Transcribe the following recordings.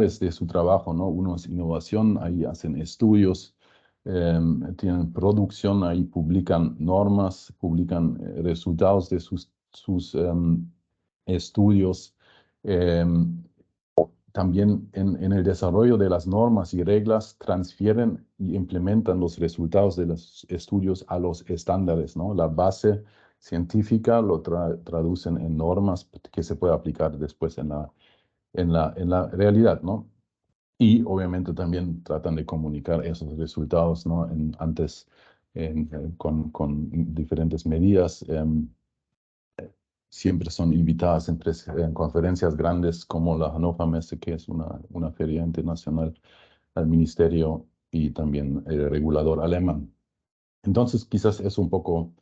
de su trabajo, ¿no? Uno es innovación, ahí hacen estudios, tienen producción, ahí publican normas, publican resultados de sus estudios. También en el desarrollo de las normas y reglas transfieren y implementan los resultados de los estudios a los estándares, ¿no? La base científica lo traducen en normas que se puede aplicar después en la realidad, ¿no? Y obviamente también tratan de comunicar esos resultados, ¿no? Con diferentes medidas. Siempre son invitadas en conferencias grandes como la Hannover Messe, que es una feria internacional, al ministerio y también el regulador alemán. Entonces, quizás es un poco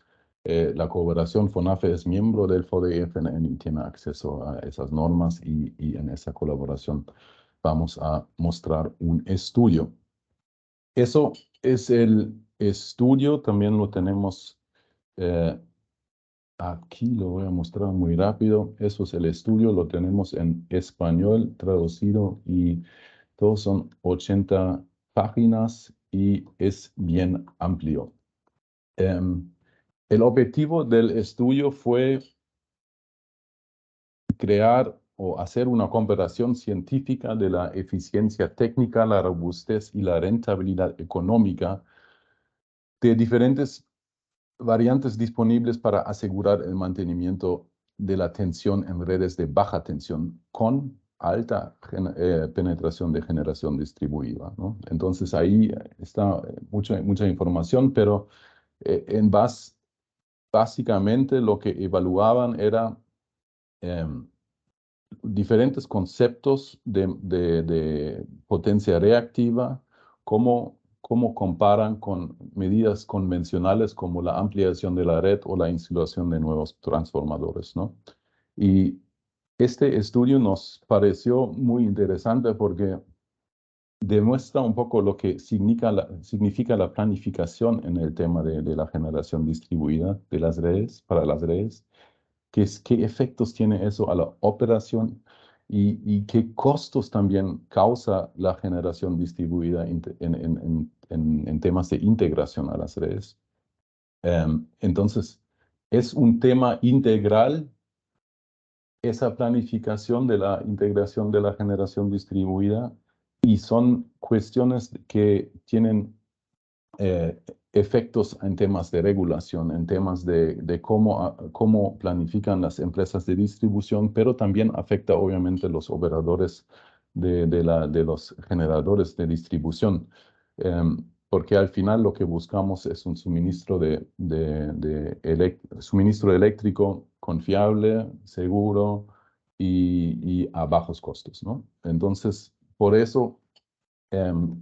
la cooperación. FONAFE es miembro del VDE-FNN y tiene acceso a esas normas y en esa colaboración vamos a mostrar un estudio. Eso es el estudio, también lo tenemos aquí, lo voy a mostrar muy rápido. Eso es el estudio, lo tenemos en español traducido y todos son 80 páginas y es bien amplio. El objetivo del estudio fue crear o hacer una comparación científica de la eficiencia técnica, la robustez y la rentabilidad económica de diferentes variantes disponibles para asegurar el mantenimiento de la tensión en redes de baja tensión con alta penetración de generación distribuida, ¿no? Entonces ahí está mucha información, pero básicamente lo que evaluaban era diferentes conceptos de potencia reactiva, cómo comparan con medidas convencionales como la ampliación de la red o la instalación de nuevos transformadores, ¿no? Y este estudio nos pareció muy interesante porque demuestra un poco lo que significa la planificación en el tema de la generación distribuida de las redes, para las redes. ¿Qué efectos tiene eso a la operación y qué costos también causa la generación distribuida en temas de integración a las redes? Entonces, es un tema integral esa planificación de la integración de la generación distribuida y son cuestiones que tienen efectos en temas de regulación, en temas de cómo planifican las empresas de distribución, pero también afecta obviamente los operadores de los generadores de distribución, porque al final lo que buscamos es un suministro suministro eléctrico confiable, seguro y a bajos costos, ¿no? Entonces, por eso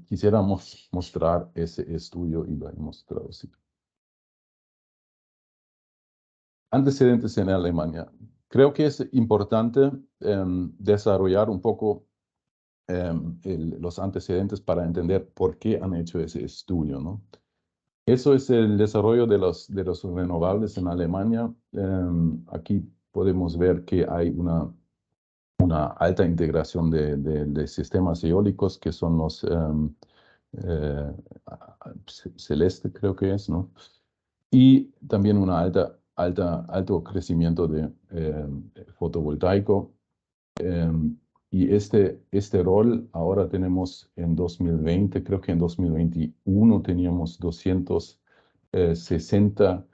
quisiéramos mostrar ese estudio y lo hemos traducido. Antecedentes en Alemania. Creo que es importante desarrollar un poco los antecedentes para entender por qué han hecho ese estudio, ¿no? Eso es el desarrollo de los renovables en Alemania. Aquí podemos ver que hay una alta integración de sistemas eólicos que son los eh, celeste, creo que es, ¿no? Y también un alto crecimiento de fotovoltaico. Y este rol ahora tenemos en 2020, creo que en 2021 teníamos 260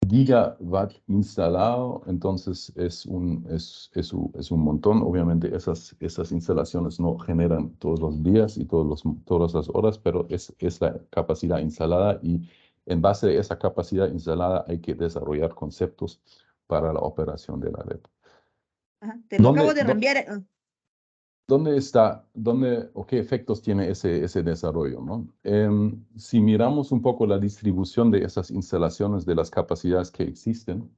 gigawatt instalado, entonces es un montón. Obviamente esas instalaciones no generan todos los días y todas las horas, pero es la capacidad instalada y en base a esa capacidad instalada hay que desarrollar conceptos para la operación de la red. Ajá, te lo acabo de reenviar. ¿Dónde o qué efectos tiene ese desarrollo, ¿no? Si miramos un poco la distribución de esas instalaciones, de las capacidades que existen,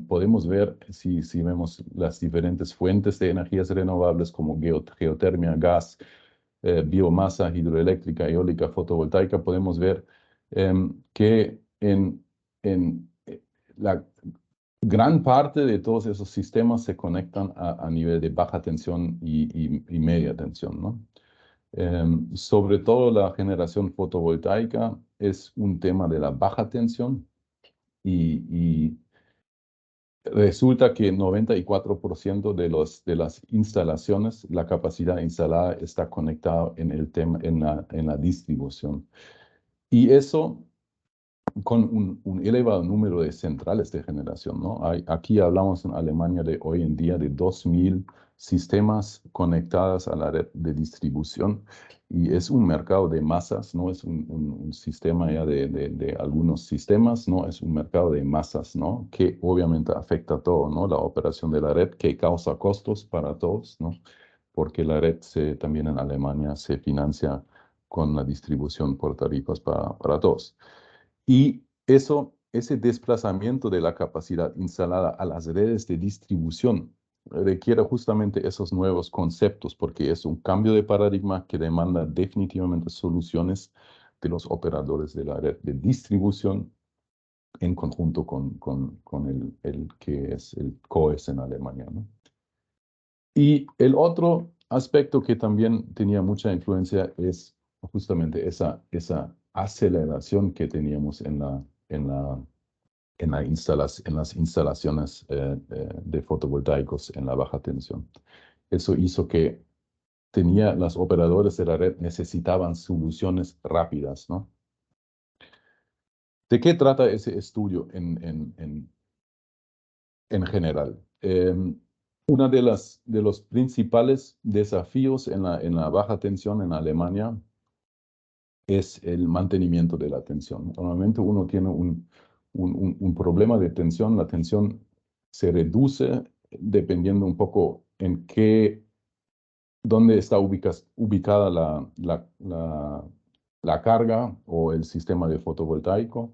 podemos ver, si vemos las diferentes fuentes de energías renovables como geotermia, gas, biomasa, hidroeléctrica, eólica, fotovoltaica, podemos ver que la gran parte de todos esos sistemas se conectan a nivel de baja tensión y media tensión, ¿no? Sobre todo la generación fotovoltaica es un tema de la baja tensión y resulta que 94% de las instalaciones, la capacidad instalada está conectada en el tema, en la distribución. Y eso con un elevado número de centrales de generación, ¿no? Aquí hablamos en Alemania de hoy en día de 2.000 sistemas conectados a la red de distribución y es un mercado de masas, no es un sistema ya de algunos sistemas, no es un mercado de masas, ¿no? Que obviamente afecta a todo, ¿no? La operación de la red que causa costos para todos, ¿no? Porque la red también en Alemania se financia con la distribución por tarifas para todos. Y ese desplazamiento de la capacidad instalada a las redes de distribución requiere justamente esos nuevos conceptos, porque es un cambio de paradigma que demanda definitivamente soluciones de los operadores de la red de distribución en conjunto con el que es el COES en Alemania, ¿no? Y el otro aspecto que también tenía mucha influencia es justamente esa aceleración que teníamos en las instalaciones de fotovoltaicos en la baja tensión. Eso hizo que las operadoras de la red necesitaban soluciones rápidas, ¿no? ¿De qué trata ese estudio en general? Uno de los principales desafíos en la baja tensión en Alemania es el mantenimiento de la tensión. Normalmente uno tiene un problema de tensión, la tensión se reduce dependiendo un poco dónde está ubicada la carga o el sistema de fotovoltaico.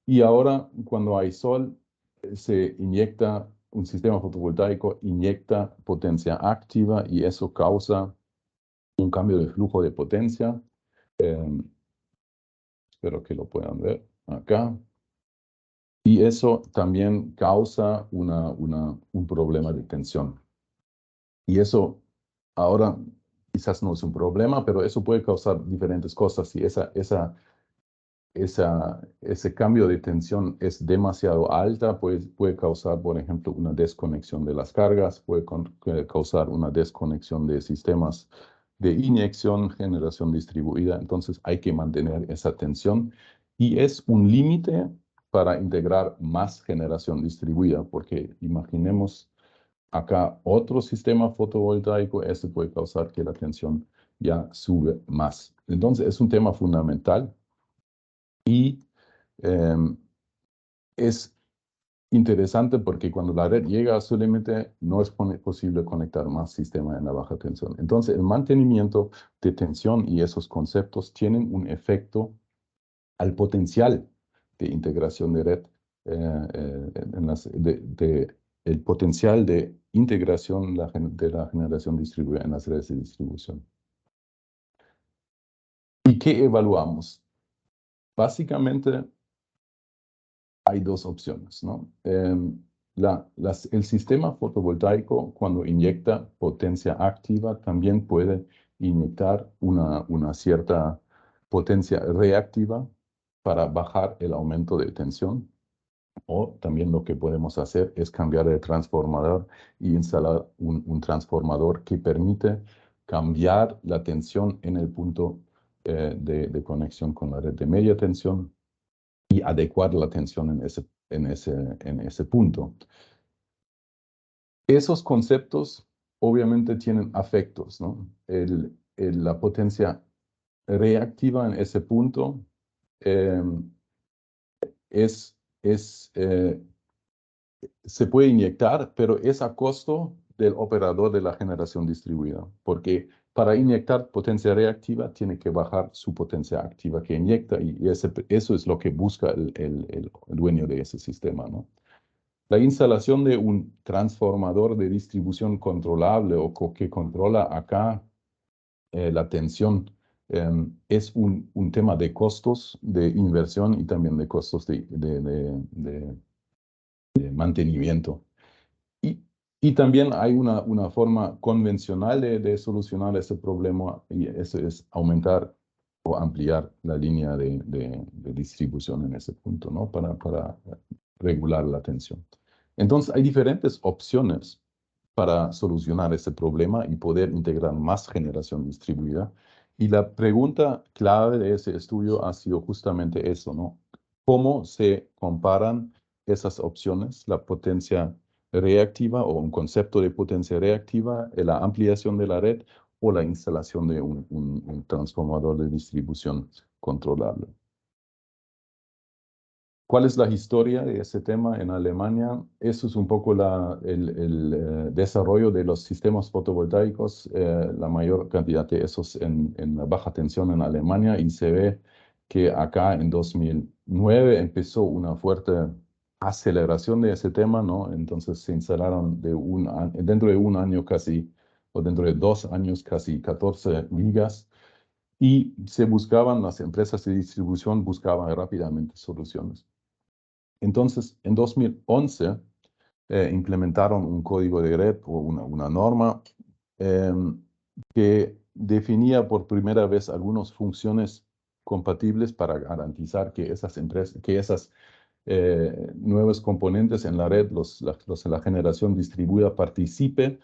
Y ahora, cuando hay sol, se inyecta, un sistema fotovoltaico inyecta potencia activa y eso causa un cambio de flujo de potencia. Eh, Espero que lo puedan ver acá. Y eso también causa un problema de tensión. Y eso ahora quizás no es un problema, pero eso puede causar diferentes cosas. Si ese cambio de tensión es demasiado alta, pues puede causar, por ejemplo, una desconexión de las cargas, puede causar una desconexión de sistemas de inyección, generación distribuida. Entonces hay que mantener esa tensión y es un límite para integrar más generación distribuida, porque imaginemos acá otro sistema fotovoltaico, este puede causar que la tensión ya sube más. Entonces es un tema fundamental. Y es interesante porque cuando la red llega a su límite, no es posible conectar más sistemas en la baja tensión. Entonces, el mantenimiento de tensión y esos conceptos tienen un efecto al potencial de integración de red, el potencial de integración de la generación distribuida en las redes de distribución. ¿Y qué evaluamos? Básicamente, hay dos opciones, ¿no? El sistema fotovoltaico, cuando inyecta potencia activa, también puede inyectar una cierta potencia reactiva para bajar el aumento de tensión. O también lo que podemos hacer es cambiar el transformador y instalar un transformador que permite cambiar la tensión en el punto de conexión con la red de media tensión y adecuar la tensión en ese punto. Esos conceptos obviamente tienen afectos, ¿no? La potencia reactiva en ese punto eh, es, es, eh, se puede inyectar, pero es a costo del operador de la generación distribuida, porque para inyectar potencia reactiva tiene que bajar su potencia activa que inyecta y eso es lo que busca el dueño de ese sistema, ¿no? La instalación de un transformador de distribución controlable o que controla acá la tensión es un tema de costos, de inversión y también de costos mantenimiento. Y también hay una forma convencional de solucionar ese problema, y eso es aumentar o ampliar la línea de distribución en ese punto, ¿no? Para regular la tensión. Entonces, hay diferentes opciones para solucionar ese problema y poder integrar más generación distribuida. Y la pregunta clave de ese estudio ha sido justamente eso, ¿no? ¿Cómo se comparan esas opciones, la potencia reactiva o un concepto de potencia reactiva, la ampliación de la red o la instalación de un transformador de distribución controlable? ¿Cuál es la historia de ese tema en Alemania? Eso es un poco el desarrollo de los sistemas fotovoltaicos, la mayor cantidad de esos en la baja tensión en Alemania, y se ve que acá en 2009 empezó una fuerte aceleración de ese tema, ¿no? Entonces se instalaron dentro de un año casi, o dentro de 2 años casi 14 gigas, y las empresas de distribución buscaban rápidamente soluciones. Entonces, en 2011 implementaron un código de red o una norma que definía por primera vez algunas funciones compatibles para garantizar que esas nuevos componentes en la red, la generación distribuida, participe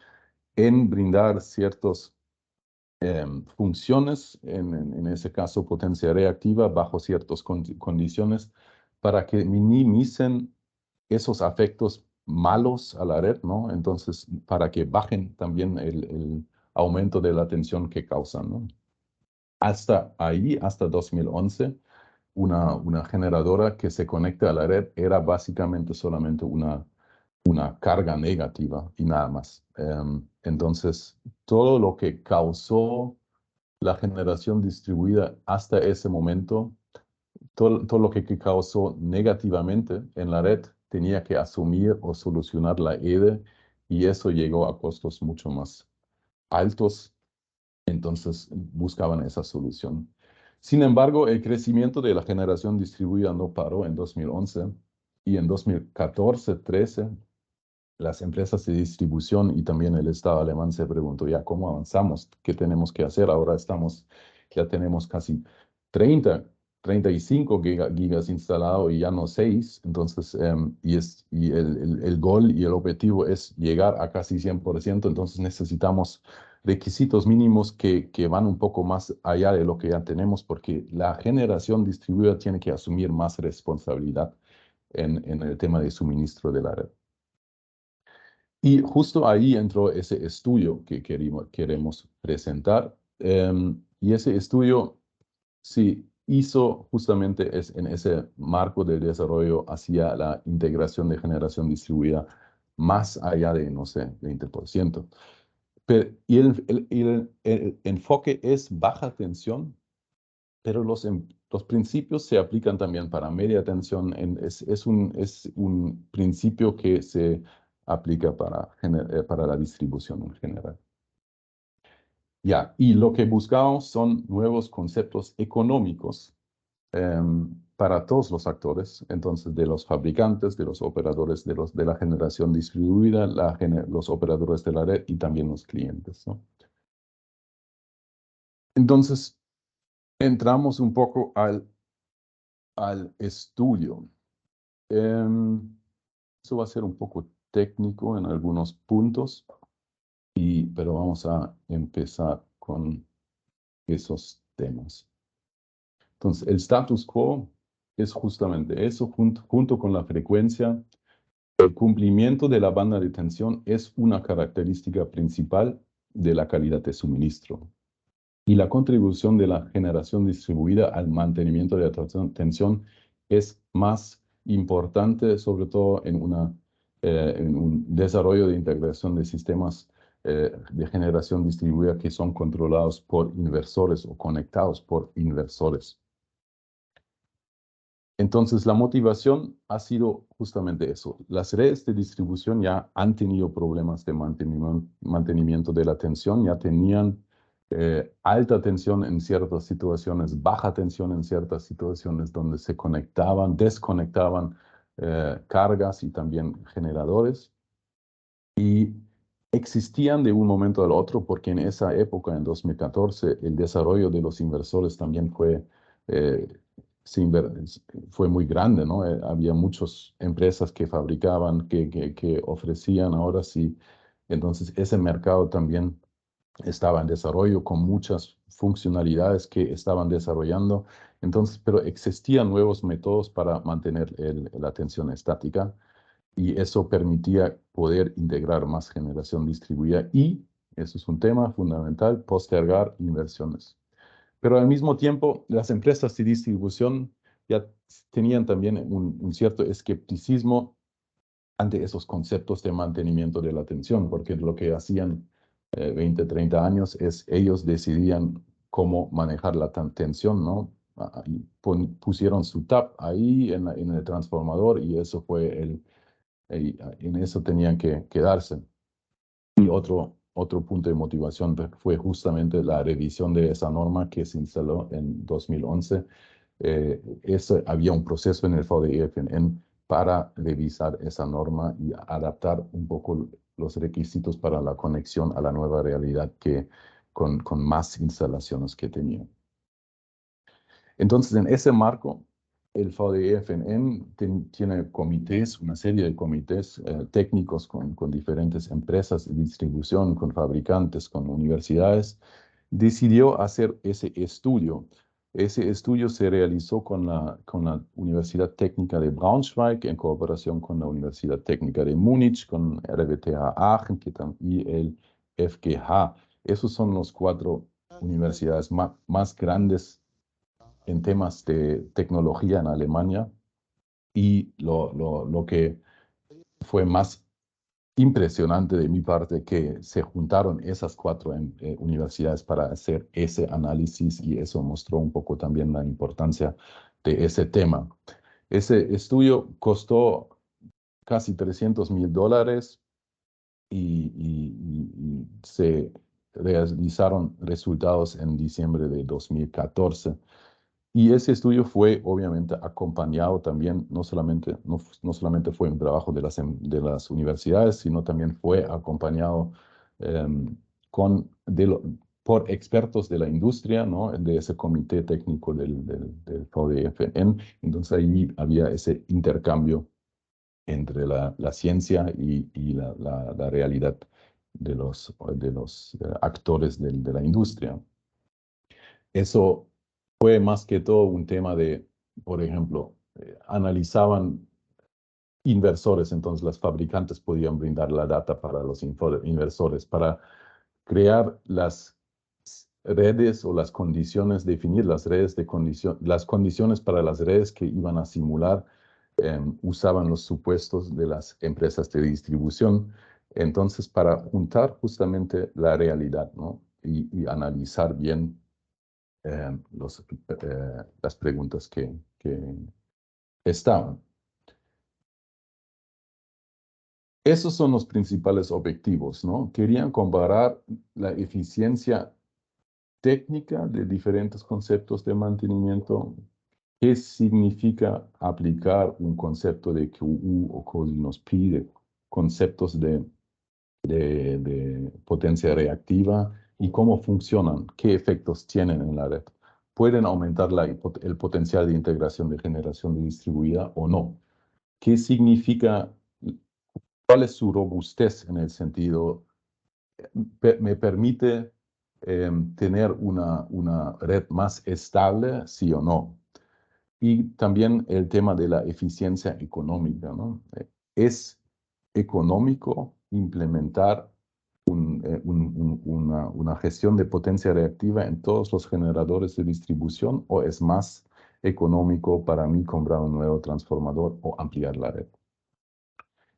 en brindar ciertas funciones, en ese caso potencia reactiva, bajo ciertas condiciones, para que minimicen esos efectos malos a la red, ¿no? Entonces, para que bajen también el aumento de la tensión que causan, ¿no? Hasta 2011, una generadora que se conecta a la red era básicamente solamente una carga negativa y nada más. Entonces, todo lo que causó la generación distribuida hasta ese momento, todo lo que causó negativamente en la red, tenía que asumir o solucionar la EDE, y eso llegó a costos mucho más altos. Entonces buscaban esa solución. Sin embargo, el crecimiento de la generación distribuida no paró en 2011, y en 2014-13 las empresas de distribución y también el Estado alemán se preguntó, ya, ¿cómo avanzamos? ¿Qué tenemos que hacer? Ahora ya tenemos casi 35 gigas instalado y ya no 6. Entonces, y el gol y el objetivo es llegar a casi 100%. Entonces necesitamos requisitos mínimos que van un poco más allá de lo que ya tenemos, porque la generación distribuida tiene que asumir más responsabilidad en el tema de suministro de la red. Y justo ahí entró ese estudio que queremos presentar. Y ese estudio se hizo justamente en ese marco del desarrollo hacia la integración de generación distribuida más allá de, no sé, 20%. Y el enfoque es baja tensión, pero los principios se aplican también para media tensión. Es un principio que se aplica para la distribución en general. Ya, y lo que buscamos son nuevos conceptos económicos para todos los actores, entonces de los fabricantes, de los operadores de la generación distribuida, los operadores de la red y también los clientes, ¿no? Entonces, entramos un poco al estudio. Eso va a ser un poco técnico en algunos puntos, pero vamos a empezar con esos temas. Entonces, el status quo es justamente eso, junto con la frecuencia. El cumplimiento de la banda de tensión es una característica principal de la calidad de suministro. Y la contribución de la generación distribuida al mantenimiento de la tensión es más importante, sobre todo en un desarrollo de integración de sistemas de generación distribuida que son controlados por inversores o conectados por inversores. Entonces, la motivación ha sido justamente eso. Las redes de distribución ya han tenido problemas de mantenimiento de la tensión, ya tenían alta tensión en ciertas situaciones, baja tensión en ciertas situaciones donde se conectaban, desconectaban cargas y también generadores. Y existían de un momento al otro porque en esa época, en 2014, el desarrollo de los inversores también eh, fue muy grande, ¿no? Había muchas empresas que fabricaban, que ofrecían ahora sí. Entonces, ese mercado también estaba en desarrollo con muchas funcionalidades que estaban desarrollando. Entonces, pero existían nuevos métodos para mantener la tensión estática y eso permitía poder integrar más generación distribuida y, eso es un tema fundamental, postergar inversiones. Pero al mismo tiempo, las empresas de distribución ya tenían también un cierto escepticismo ante esos conceptos de mantenimiento de la tensión, porque lo que hacían 20, 30 años es ellos decidían cómo manejar la tensión, ¿no? Y pusieron su tap ahí en el transformador y eso fue en eso tenían que quedarse. Y otro punto de motivación fue justamente la revisión de esa norma que se instaló en 2011. Había un proceso en el VDI-FNN para revisar esa norma y adaptar un poco los requisitos para la conexión a la nueva realidad con más instalaciones que tenía. Entonces, en ese marco, el VDI-FNN tiene comités, una serie de comités técnicos con diferentes empresas de distribución, con fabricantes, con universidades. Decidió hacer ese estudio. Ese estudio se realizó con la Universidad Técnica de Braunschweig en cooperación con la Universidad Técnica de Múnich, con RWTH Aachen y el FGH. Esos son los 4 universidades más grandes en temas de tecnología en Alemania y lo que fue más impresionante de mi parte que se juntaron esas 4 universidades para hacer ese análisis y eso mostró un poco también la importancia de ese tema. Ese estudio costó casi $300,000 y se realizaron resultados en diciembre de 2014. Y ese estudio fue obviamente acompañado también, no solamente fue un trabajo de las universidades, sino también fue acompañado con, por expertos de la industria, ¿no? De ese comité técnico del VDFN. Entonces ahí había ese intercambio entre la ciencia y la realidad de los actores de la industria. Eso fue más que todo un tema de, por ejemplo, analizaban inversores, entonces los fabricantes podían brindar la data para los inversores, para crear las redes o las condiciones, definir las redes de las condiciones para las redes que iban a simular, usaban los supuestos de las empresas de distribución. Entonces, para juntar justamente la realidad, ¿no? Y analizar bien las preguntas que estaban. Esos son los principales objetivos, ¿no? Querían comparar la eficiencia técnica de diferentes conceptos de mantenimiento. ¿Qué significa aplicar un concepto de QU o cosinus pi, de conceptos de potencia reactiva y cómo funcionan, qué efectos tienen en la red? ¿Pueden aumentar el potencial de integración de generación distribuida o no? ¿Qué significa? ¿Cuál es su robustez en el sentido? ¿Me permite tener una red más estable, sí o no? Y también el tema de la eficiencia económica, ¿no? ¿Es económico implementar una gestión de potencia reactiva en todos los generadores de distribución o es más económico para mí comprar un nuevo transformador o ampliar la red?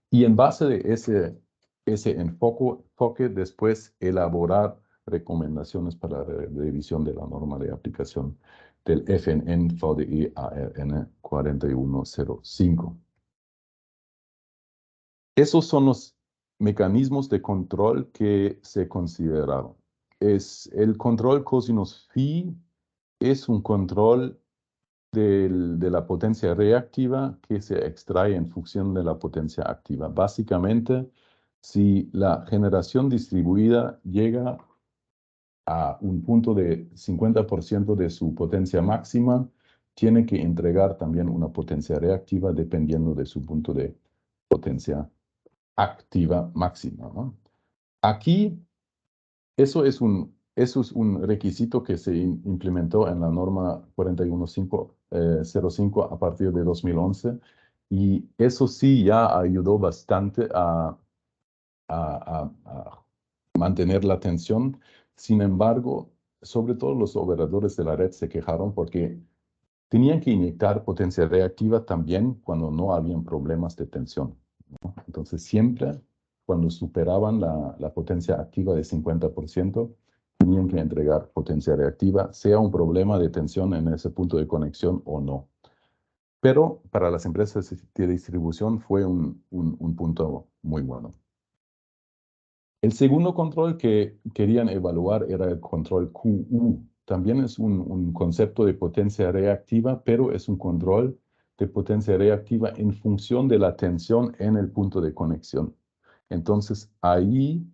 Y en base de ese enfoque, después elaborar recomendaciones para la revisión de la norma de aplicación del FNN VDI ARN 4105. Esos son los mecanismos de control que se consideraron. El control cosinus phi es un control de la potencia reactiva que se extrae en función de la potencia activa. Básicamente, si la generación distribuida llega a un punto de 50% de su potencia máxima, tiene que entregar también una potencia reactiva dependiendo de su punto de potencia activa máxima, ¿no? Aquí, eso es un requisito que se implementó en la norma 41505 a partir de 2011, y eso sí ya ayudó bastante a mantener la tensión. Sin embargo, sobre todo los operadores de la red se quejaron porque tenían que inyectar potencia reactiva también cuando no habían problemas de tensión, ¿no? Entonces, siempre cuando superaban la potencia activa de 50%, tenían que entregar potencia reactiva, sea un problema de tensión en ese punto de conexión o no. Pero para las empresas de distribución fue un punto muy bueno. El segundo control que querían evaluar era el control QU. También es un concepto de potencia reactiva, pero es un control de potencia reactiva en función de la tensión en el punto de conexión. Entonces, ahí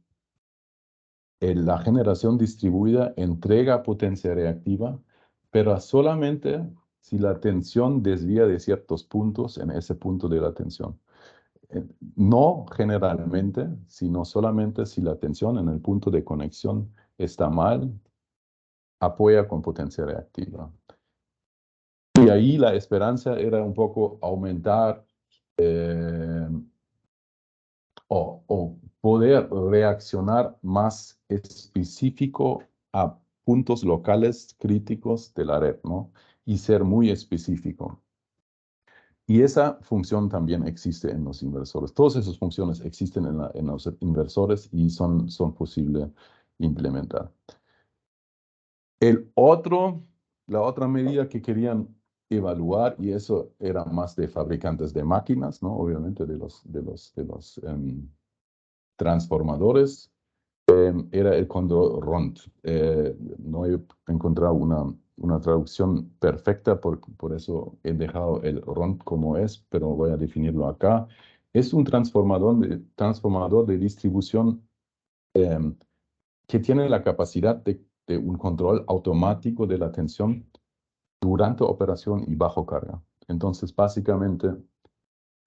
la generación distribuida entrega potencia reactiva, pero solamente si la tensión desvía de ciertos puntos en ese punto de la tensión. No generalmente, sino solamente si la tensión en el punto de conexión está mal, apoya con potencia reactiva. Y ahí la esperanza era un poco aumentar o poder reaccionar más específico a puntos locales críticos de la red, ¿no? Y ser muy específico. Y esa función también existe en los inversores. Todas esas funciones existen en los inversores y son posibles implementar. La otra medida que querían evaluar, y eso era más de fabricantes de máquinas, ¿no? Obviamente de los transformadores, era el control RONT. No he encontrado una traducción perfecta, por eso he dejado el RONT como es, pero voy a definirlo acá. Es un transformador de distribución que tiene la capacidad de un control automático de la tensión durante operación y bajo carga. Entonces, básicamente,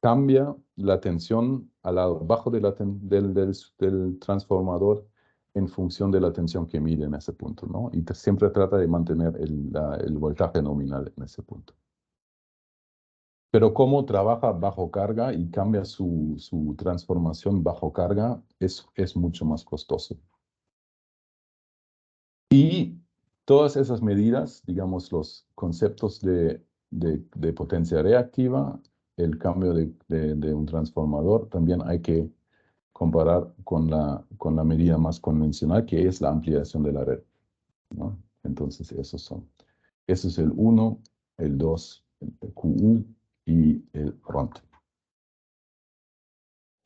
cambia la tensión al lado bajo del transformador en función de la tensión que mide en ese punto, ¿no? Y siempre trata de mantener el voltaje nominal en ese punto. Pero como trabaja bajo carga y cambia su transformación bajo carga, es mucho más costoso. Y todas esas medidas, digamos, los conceptos de potencia reactiva, el cambio de un transformador, también hay que comparar con la medida más convencional, que es la ampliación de la red, ¿no? Entonces, ese es el 1, el 2, el QU y el RONT.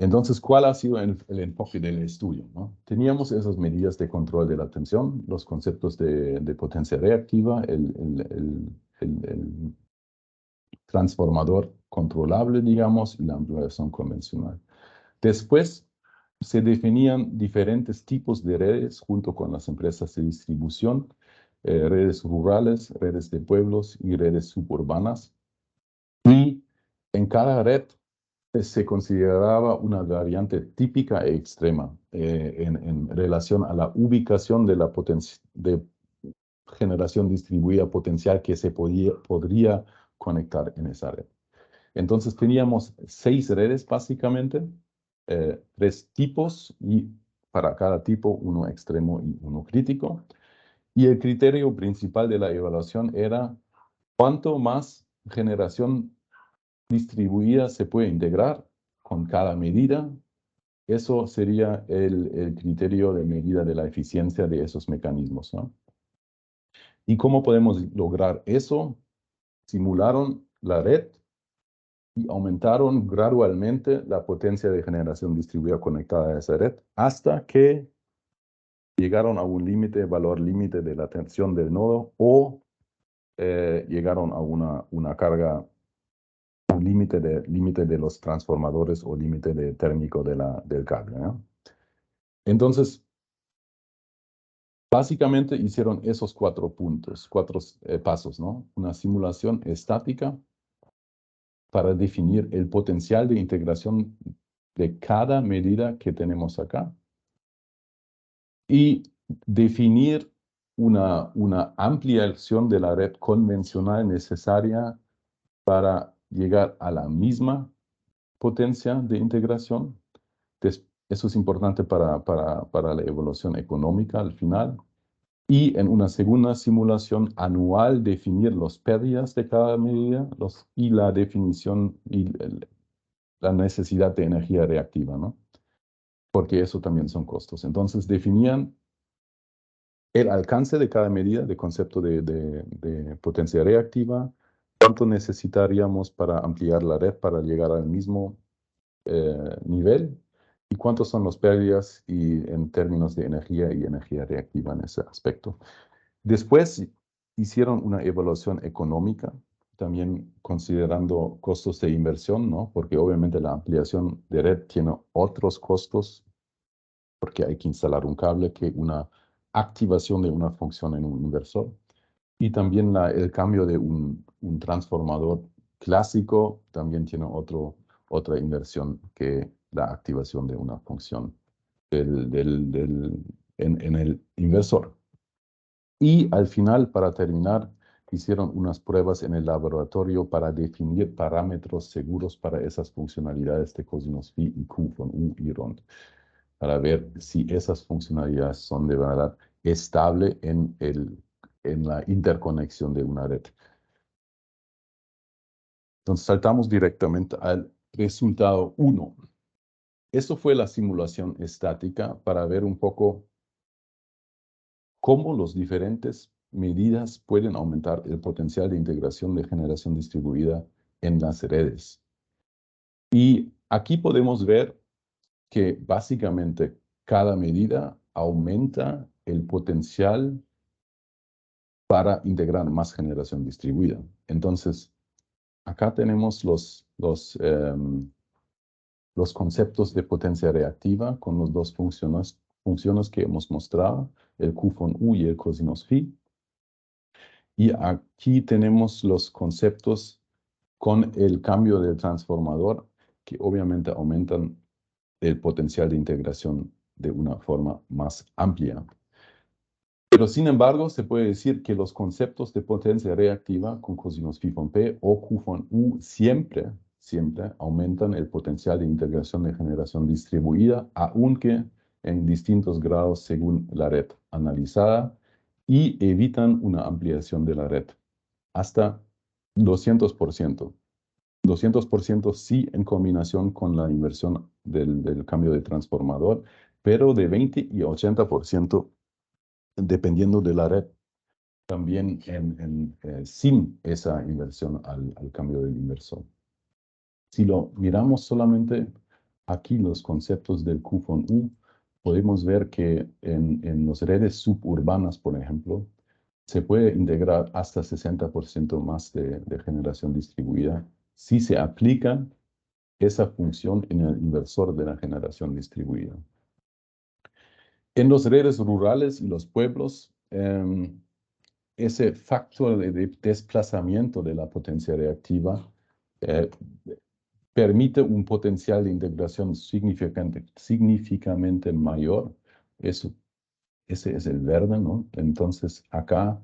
Entonces, ¿cuál ha sido el enfoque del estudio, ¿no? Teníamos esas medidas de control de la tensión, los conceptos de potencia reactiva, el transformador controlable, digamos, y la ampliación convencional. Después, se definían diferentes tipos de redes junto con las empresas de distribución, redes rurales, redes de pueblos y redes suburbanas. Y en cada red se consideraba una variante típica e extrema en relación a la ubicación de la de generación distribuida potencial que se podría conectar en esa red. Entonces teníamos 6 redes básicamente, 3 tipos y para cada tipo uno extremo y uno crítico. Y el criterio principal de la evaluación era cuánto más generación distribuida se puede integrar con cada medida. Eso sería el criterio de medida de la eficiencia de esos mecanismos, ¿no? ¿Y cómo podemos lograr eso? Simularon la red y aumentaron gradualmente la potencia de generación distribuida conectada a esa red hasta que llegaron a un límite, valor límite de la tensión del nodo o llegaron a una carga, un límite de los transformadores o límite térmico del cable, ¿no? Entonces, básicamente hicieron esos cuatro pasos, ¿no? Una simulación estática para definir el potencial de integración de cada medida que tenemos acá y definir una ampliación de la red convencional necesaria para llegar a la misma potencia de integración. Eso es importante para la evaluación económica al final. Y en una segunda simulación anual definir las pérdidas de cada medida y la definición y la necesidad de energía reactiva, ¿no? Porque eso también son costos. Entonces definían el alcance de cada medida de concepto de potencia reactiva, cuánto necesitaríamos para ampliar la red para llegar al mismo nivel y cuántos son las pérdidas y en términos de energía y energía reactiva en ese aspecto. Después hicieron una evaluación económica, también considerando costos de inversión, ¿no? Porque obviamente la ampliación de red tiene otros costos, porque hay que instalar un cable, que una activación de una función en un inversor. Y también el cambio de un transformador clásico también tiene otra inversión que la activación de una función en el inversor. Y al final, para terminar, hicieron unas pruebas en el laboratorio para definir parámetros seguros para esas funcionalidades de cosinus phi y Q von U y ROND, para ver si esas funcionalidades son de verdad estables en la interconexión de una red. Entonces saltamos directamente al resultado 1. Esto fue la simulación estática para ver un poco cómo las diferentes medidas pueden aumentar el potencial de integración de generación distribuida en las redes. Y aquí podemos ver que básicamente cada medida aumenta el potencial para integrar más generación distribuida. Entonces, acá tenemos los conceptos de potencia reactiva con las dos funciones que hemos mostrado, el Q von U y el cosinus phi. Y aquí tenemos los conceptos con el cambio del transformador, que obviamente aumentan el potencial de integración de una forma más amplia. Pero sin embargo, se puede decir que los conceptos de potencia reactiva con cosinus phi von P o Q von U siempre aumentan el potencial de integración de generación distribuida, aunque en distintos grados según la red analizada, y evitan una ampliación de la red hasta 200%. 200% sí en combinación con la inversión del cambio de transformador, pero de 20 y 80% dependiendo de la red, también sin esa inversión al cambio del inversor. Si lo miramos solamente aquí los conceptos del Q von U, podemos ver que en las redes suburbanas, por ejemplo, se puede integrar hasta 60% más de generación distribuida si se aplica esa función en el inversor de la generación distribuida. En las redes rurales y los pueblos, ese factor de desplazamiento de la potencia reactiva permite un potencial de integración significativamente mayor. Ese es el verde, ¿no? Entonces, acá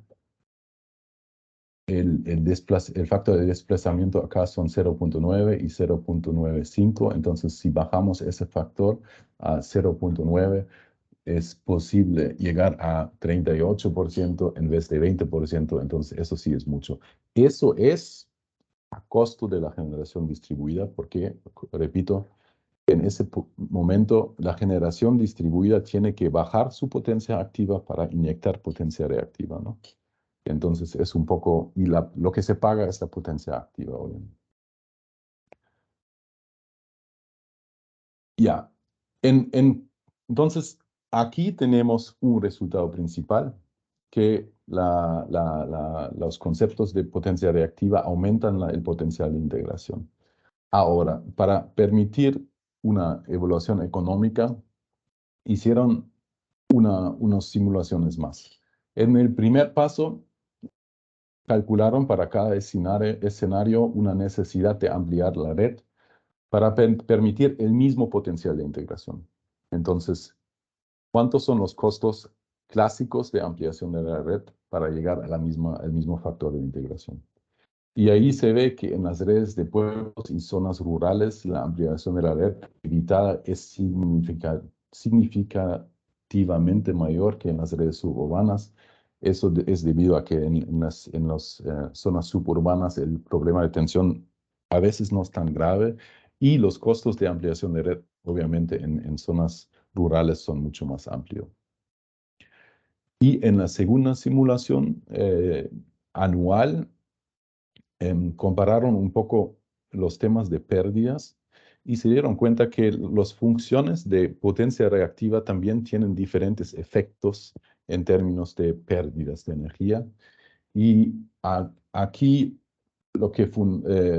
el factor de desplazamiento acá son 0.9 y 0.95. Entonces, si bajamos ese factor a 0.9, es posible llegar a 38% en vez de 20%. Entonces, eso sí es mucho. Eso es a costo de la generación distribuida, porque, repito, en ese momento la generación distribuida tiene que bajar su potencia activa para inyectar potencia reactiva, ¿no? Entonces es un poco, y lo que se paga es la potencia activa, obviamente. Ya, entonces aquí tenemos un resultado principal, que los conceptos de potencia reactiva aumentan el potencial de integración. Ahora, para permitir una evaluación económica, hicieron unas simulaciones más. En el primer paso, calcularon para cada escenario una necesidad de ampliar la red para permitir el mismo potencial de integración. Entonces, ¿cuántos son los costos clásicos de ampliación de la red para llegar a al mismo factor de integración? Y ahí se ve que en las redes de pueblos y zonas rurales, la ampliación de la red evitada es significativamente mayor que en las redes suburbanas. Eso es debido a que en las zonas suburbanas el problema de tensión a veces no es tan grave y los costos de ampliación de red, obviamente, en zonas rurales son mucho más amplios. Y en la segunda simulación anual, compararon un poco los temas de pérdidas y se dieron cuenta que las funciones de potencia reactiva también tienen diferentes efectos en términos de pérdidas de energía. Y aquí lo que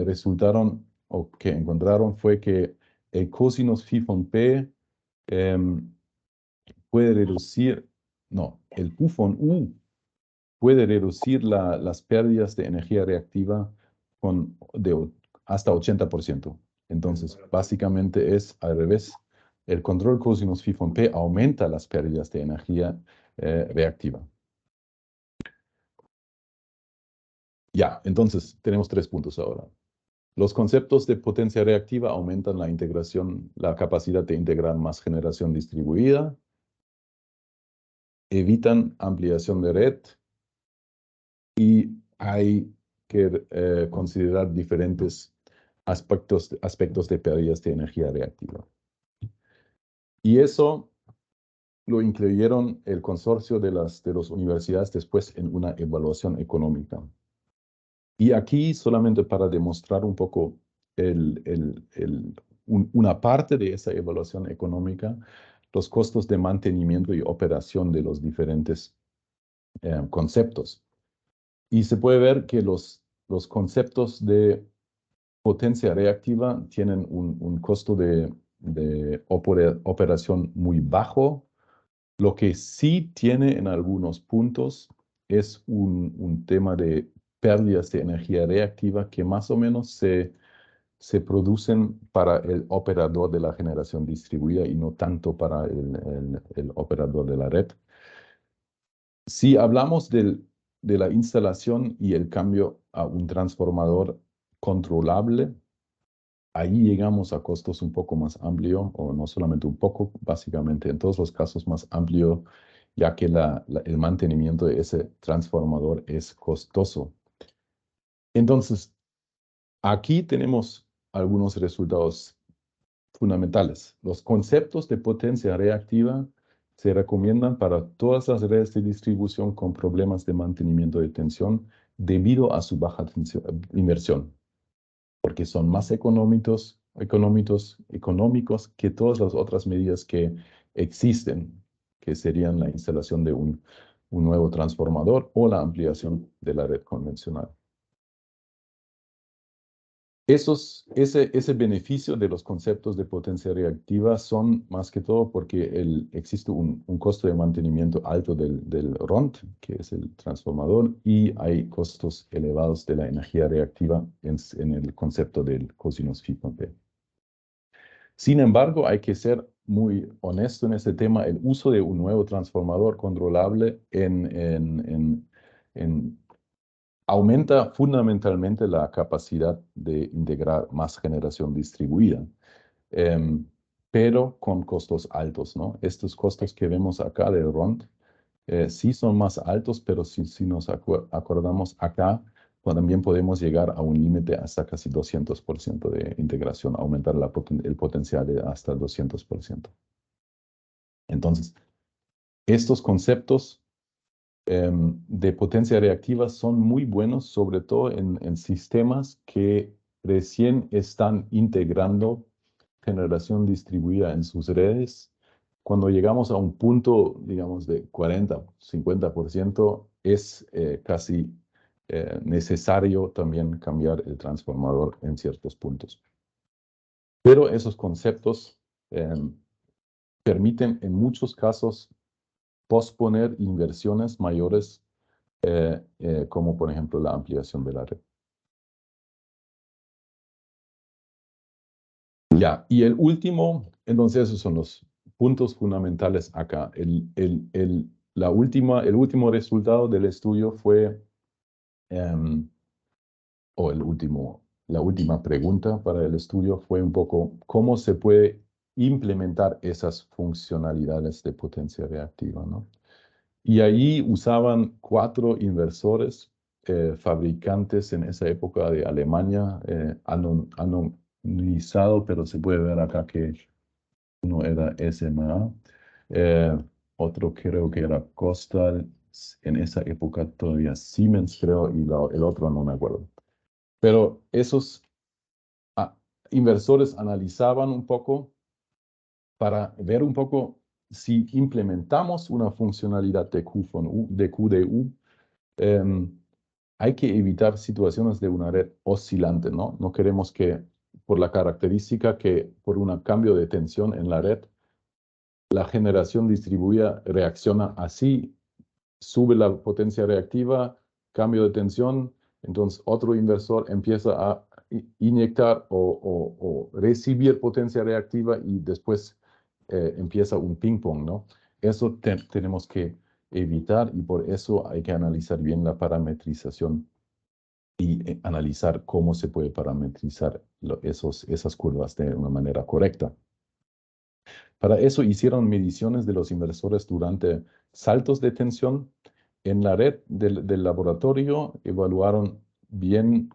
resultaron o que encontraron fue que el cosinus phi von P puede reducir, no, el Q von U puede reducir las pérdidas de energía reactiva hasta 80%. Entonces, básicamente es al revés. El control cosinus phi von P aumenta las pérdidas de energía reactiva. Ya, entonces tenemos 3 puntos ahora. Los conceptos de potencia reactiva aumentan la integración, la capacidad de integrar más generación distribuida, evitan ampliación de red y hay que considerar diferentes aspectos de pérdidas de energía reactiva. Y eso lo incluyeron el consorcio de las universidades después en una evaluación económica. Y aquí, solamente para demostrar un poco una parte de esa evaluación económica, los costos de mantenimiento y operación de los diferentes conceptos. Y se puede ver que los conceptos de potencia reactiva tienen un costo de operación muy bajo. Lo que sí tiene en algunos puntos es un tema de pérdidas de energía reactiva que más o menos se producen para el operador de la generación distribuida y no tanto para el operador de la red. Si hablamos de la instalación y el cambio a un transformador controlable, ahí llegamos a costos un poco más amplios, o no solamente un poco, básicamente en todos los casos más amplio, ya que el mantenimiento de ese transformador es costoso. Entonces, aquí tenemos algunos resultados fundamentales. Los conceptos de potencia reactiva se recomiendan para todas las redes de distribución con problemas de mantenimiento de tensión debido a su baja inversión, porque son más económicos que todas las otras medidas que existen, que serían la instalación de un nuevo transformador o la ampliación de la red convencional. Ese beneficio de los conceptos de potencia reactiva son más que todo porque existe un costo de mantenimiento alto del RONT, que es el transformador, y hay costos elevados de la energía reactiva en el concepto del cosinus phi von P. Sin embargo, hay que ser muy honesto en este tema. El uso de un nuevo transformador controlable aumenta fundamentalmente la capacidad de integrar más generación distribuida, pero con costos altos, ¿no? Estos costos que vemos acá del RONT sí son más altos, pero si nos acordamos acá, también podemos llegar a un límite hasta casi 200% de integración, aumentar el potencial de hasta 200%. Entonces, estos conceptos de potencia reactiva son muy buenos, sobre todo en sistemas que recién están integrando generación distribuida en sus redes cuando llegamos a un punto, digamos, de 40, 50%, es casi necesario también cambiar el transformador en ciertos puntos. Pero esos conceptos permiten en muchos casos posponer inversiones mayores, como por ejemplo la ampliación de la red. Ya, y el último, entonces esos son los puntos fundamentales acá. El último resultado del estudio fue, la última pregunta para el estudio fue un poco cómo se puede implementar esas funcionalidades de potencia reactiva, ¿no? Y ahí usaban 4 inversores, fabricantes en esa época de Alemania, anonimizado, pero se puede ver acá que uno era SMA, eh, otro creo que era Costal, en esa época todavía Siemens creo, y el otro no me acuerdo. Pero esos inversores analizaban un poco para ver un poco si implementamos una funcionalidad de QDU, hay que evitar situaciones de una red oscilante, ¿no? No queremos que, por la característica que por un cambio de tensión en la red, la generación distribuida reacciona así, sube la potencia reactiva, cambio de tensión, entonces otro inversor empieza a inyectar o recibir potencia reactiva y después empieza un ping-pong, ¿no? Eso tenemos que evitar y por eso hay que analizar bien la parametrización y analizar cómo se puede parametrizar esas curvas de una manera correcta. Para eso hicieron mediciones de los inversores durante saltos de tensión. En la red del laboratorio evaluaron bien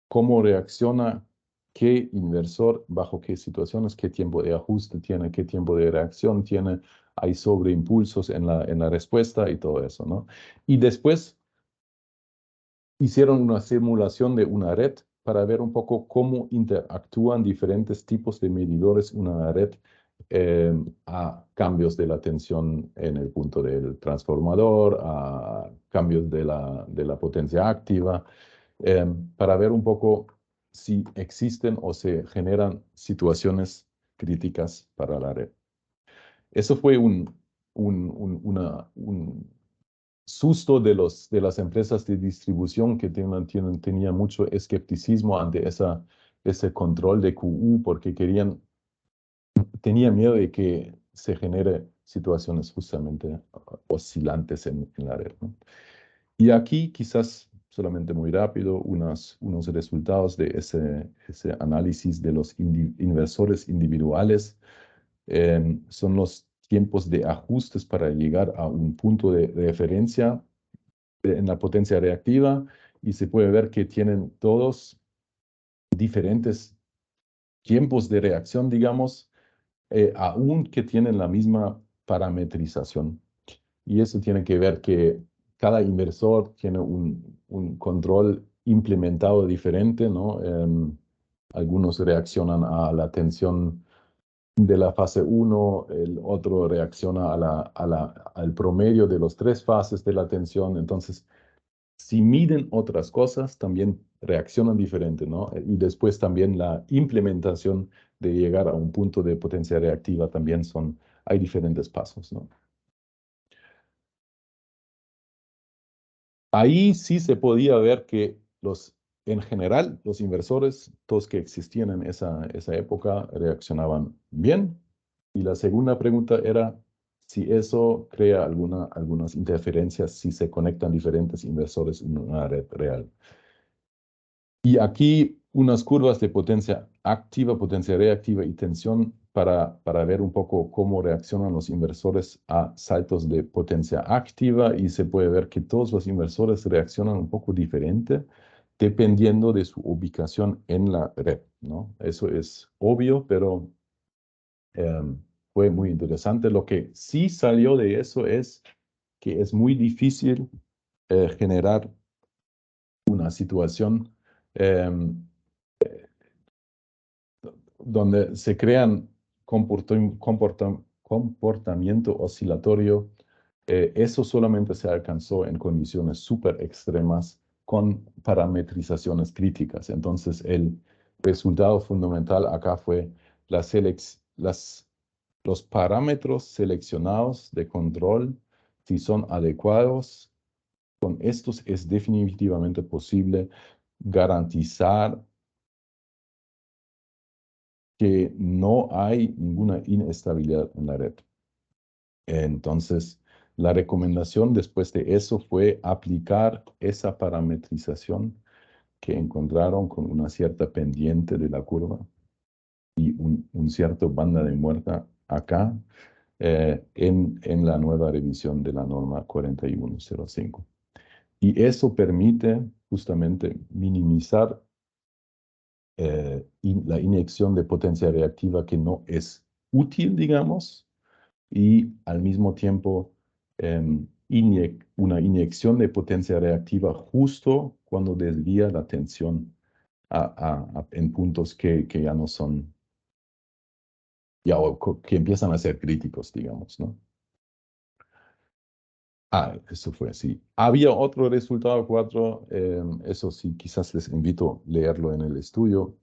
cómo reacciona qué inversor, bajo qué situaciones, qué tiempo de ajuste tiene, qué tiempo de reacción tiene, hay sobreimpulsos en la respuesta y todo eso, ¿no? Y después hicieron una simulación de una red para ver un poco cómo interactúan diferentes tipos de medidores en una red a cambios de la tensión en el punto del transformador, a cambios de la potencia activa, para ver un poco si existen o se generan situaciones críticas para la red. Eso fue un susto de las empresas de distribución que tenían mucho escepticismo ante ese control de QU porque tenían miedo de que se genere situaciones justamente oscilantes en la red, ¿no? Y aquí quizás solamente muy rápido unos resultados de ese análisis de los inversores individuales. Son los tiempos de ajustes para llegar a un punto de referencia en la potencia reactiva y se puede ver que tienen todos diferentes tiempos de reacción, digamos, aún que tienen la misma parametrización. Y eso tiene que ver que cada inversor tiene un control implementado diferente, ¿no? Algunos reaccionan a la tensión de la fase 1, el otro reacciona al promedio de los 3 fases de la tensión. Entonces, si miden otras cosas, también reaccionan diferente, ¿no? Y después también la implementación de llegar a un punto de potencia reactiva también hay diferentes pasos, ¿no? Ahí sí se podía ver que en general, los inversores, todos que existían en esa época, reaccionaban bien. Y la segunda pregunta era si eso crea algunas interferencias, si se conectan diferentes inversores en una red real. Y aquí unas curvas de potencia activa, potencia reactiva y tensión para ver un poco cómo reaccionan los inversores a saltos de potencia activa y se puede ver que todos los inversores reaccionan un poco diferente dependiendo de su ubicación en la red, ¿no? Eso es obvio, pero fue muy interesante. Lo que sí salió de eso es que es muy difícil generar una situación donde se crean comportamiento oscilatorio, eso solamente se alcanzó en condiciones súper extremas con parametrizaciones críticas. Entonces, el resultado fundamental acá fue los parámetros seleccionados de control, si son adecuados. Con estos es definitivamente posible garantizar que no hay ninguna inestabilidad en la red. Entonces, la recomendación después de eso fue aplicar esa parametrización que encontraron con una cierta pendiente de la curva y un cierto banda de muerta acá en la nueva revisión de la norma 4105. Y eso permite justamente minimizar la inyección de potencia reactiva que no es útil, digamos, y al mismo tiempo una inyección de potencia reactiva justo cuando desvía la tensión en puntos que ya no son, que empiezan a ser críticos, digamos, ¿no? Eso fue así. Había otro resultado 4, eso sí, quizás les invito a leerlo en el estudio.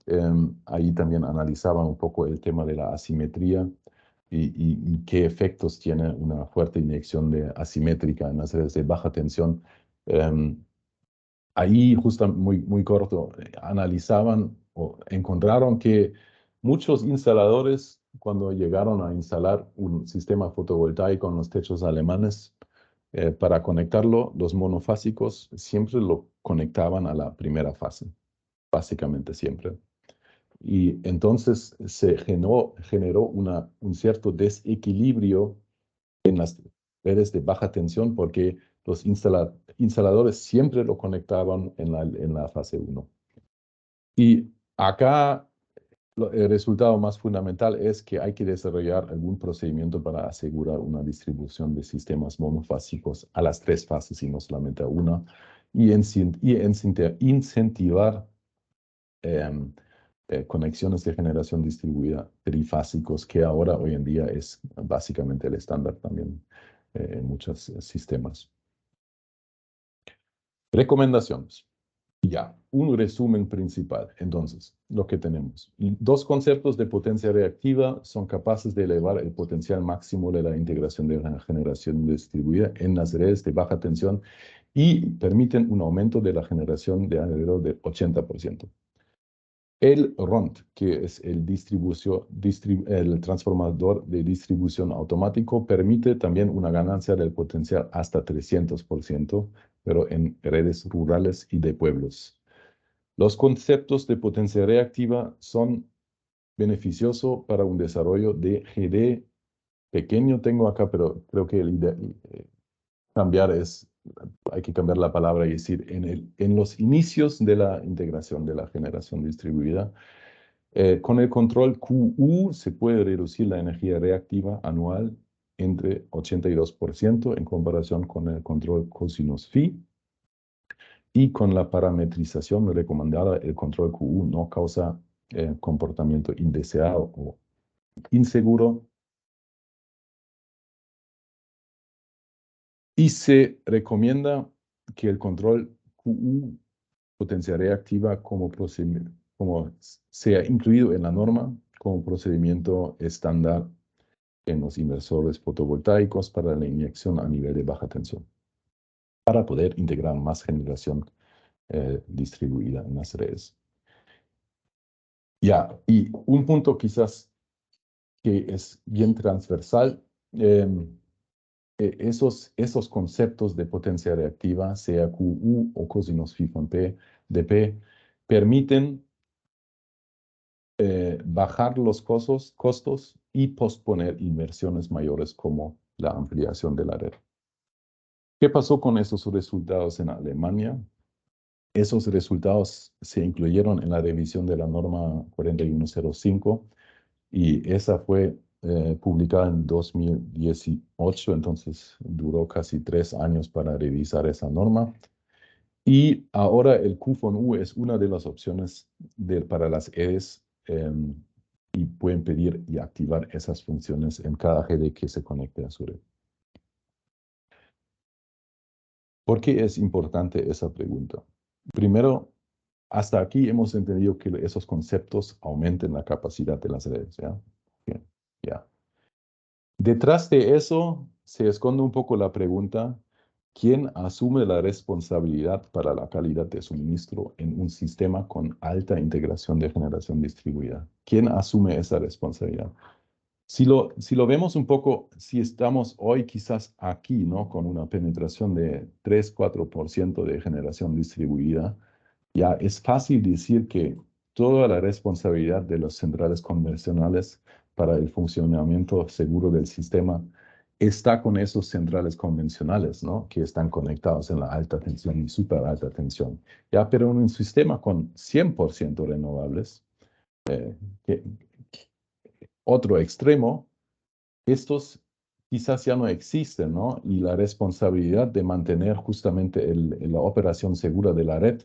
Ahí también analizaban un poco el tema de la asimetría y qué efectos tiene una fuerte inyección de asimétrica en las redes de baja tensión. Ahí, justo muy corto, analizaban o encontraron que muchos instaladores, cuando llegaron a instalar un sistema fotovoltaico en los techos alemanes, para conectarlo, los monofásicos siempre lo conectaban a la primera fase, básicamente siempre. Y entonces se generó un cierto desequilibrio en las redes de baja tensión porque los instaladores siempre lo conectaban en la fase 1. Y acá el resultado más fundamental es que hay que desarrollar algún procedimiento para asegurar una distribución de sistemas monofásicos a las 3 fases y no solamente a una, y incentivar conexiones de generación distribuida trifásicos, que ahora hoy en día es básicamente el estándar también en muchos sistemas. Recomendaciones. Ya, un resumen principal. Entonces, lo que tenemos. 2 conceptos de potencia reactiva son capaces de elevar el potencial máximo de la integración de la generación distribuida en las redes de baja tensión y permiten un aumento de la generación de alrededor del 80%. El RONT, que es el transformador de distribución automático, permite también una ganancia del potencial hasta 300%, pero en redes rurales y de pueblos. Los conceptos de potencia reactiva son beneficiosos para un desarrollo de GD pequeño, tengo acá, pero creo que hay que cambiar la palabra y decir en los inicios de la integración de la generación distribuida. Con el control QU se puede reducir la energía reactiva anual entre 82% en comparación con el control cosinus phi. Y con la parametrización recomendada, el control QU no causa comportamiento indeseado o inseguro. Y se recomienda que el control QU, potencia reactiva, como sea incluido en la norma como procedimiento estándar en los inversores fotovoltaicos para la inyección a nivel de baja tensión, para poder integrar más generación distribuida en las redes. Ya, y un punto quizás que es bien transversal, esos conceptos de potencia reactiva, sea QU o cosinus phi von P, dP, permiten bajar los costos y posponer inversiones mayores como la ampliación de la red. ¿Qué pasó con esos resultados en Alemania? Esos resultados se incluyeron en la revisión de la norma 4105 y esa fue publicada en 2018, entonces duró casi 3 años para revisar esa norma. Y ahora el Q von U es una de las opciones para las EDES y pueden pedir y activar esas funciones en cada GD que se conecte a su red. ¿Por qué es importante esa pregunta? Primero, hasta aquí hemos entendido que esos conceptos aumenten la capacidad de las redes, ¿ya? Bien, ya. Detrás de eso se esconde un poco la pregunta, ¿quién asume la responsabilidad para la calidad de suministro en un sistema con alta integración de generación distribuida? ¿Quién asume esa responsabilidad? Si lo vemos un poco, si estamos hoy quizás aquí, ¿no? Con una penetración de 3-4% de generación distribuida, ya es fácil decir que toda la responsabilidad de las centrales convencionales para el funcionamiento seguro del sistema está con esos centrales convencionales, ¿no? Que están conectados en la alta tensión y super alta tensión. Ya, pero en un sistema con 100% renovables, que, otro extremo, estos quizás ya no existen, ¿no? Y la responsabilidad de mantener justamente la operación segura de la red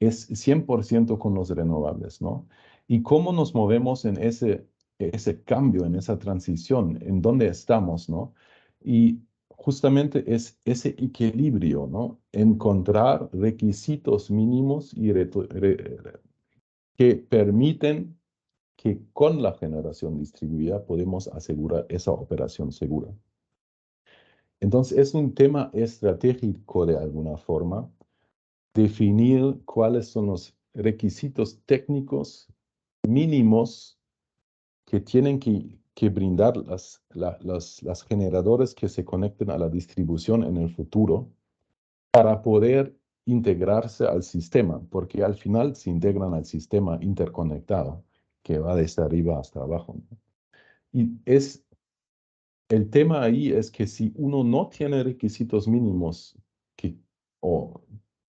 es 100% con los renovables, ¿no? ¿Y cómo nos movemos en ese cambio, en esa transición, en dónde estamos, ¿no? Y justamente es ese equilibrio, ¿no? Encontrar requisitos mínimos que permiten que con la generación distribuida podemos asegurar esa operación segura. Entonces, es un tema estratégico de alguna forma, definir cuáles son los requisitos técnicos mínimos que tienen que brindar las generadores que se conecten a la distribución en el futuro para poder integrarse al sistema, porque al final se integran al sistema interconectado que va desde arriba hasta abajo, ¿no? Y el tema ahí es que si uno no tiene requisitos mínimos o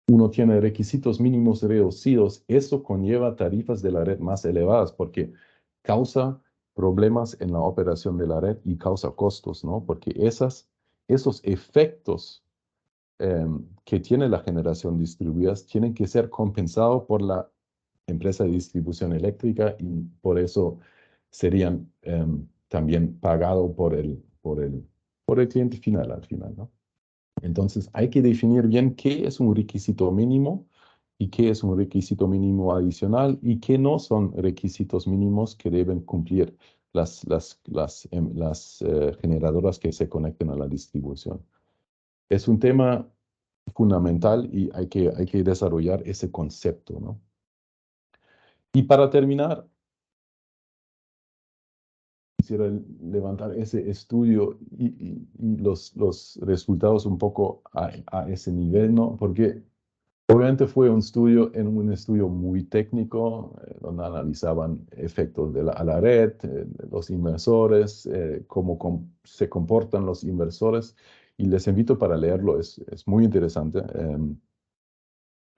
uno tiene requisitos mínimos reducidos, eso conlleva tarifas de la red más elevadas porque causa problemas en la operación de la red y causa costos, ¿no? Porque esos efectos que tiene la generación distribuida tienen que ser compensados por la empresa de distribución eléctrica y por eso serían también pagados por el cliente final al final, ¿no? Entonces hay que definir bien qué es un requisito mínimo y qué es un requisito mínimo adicional y qué no son requisitos mínimos que deben cumplir las generadoras que se conecten a la distribución. Es un tema fundamental y hay que desarrollar ese concepto, ¿no? Y para terminar, quisiera levantar ese estudio y los resultados un poco a ese nivel, ¿no? Porque obviamente fue un estudio muy técnico, donde analizaban efectos a la red, los inversores, se comportan los inversores, y les invito para leerlo, es muy interesante,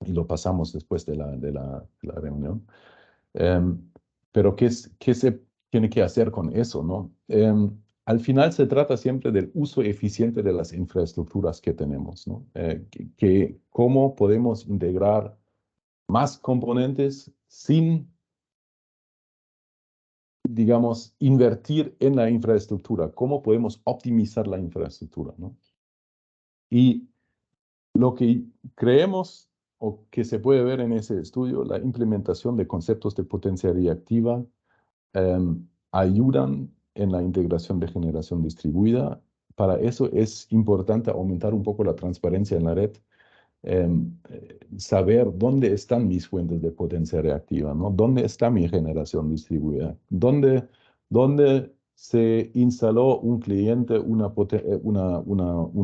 y lo pasamos después de la reunión. Pero ¿qué se tiene que hacer con eso, no? Al final se trata siempre del uso eficiente de las infraestructuras que tenemos, ¿no? Cómo podemos integrar más componentes sin, digamos, invertir en la infraestructura. ¿Cómo podemos optimizar la infraestructura, no? Y lo que creemos o que se puede ver en ese estudio, la implementación de conceptos de potencia reactiva ayudan en la integración de generación distribuida. Para eso es importante aumentar un poco la transparencia en la red, saber dónde están mis fuentes de potencia reactiva, ¿no? ¿Dónde está mi generación distribuida? ¿Dónde se instaló un cliente, un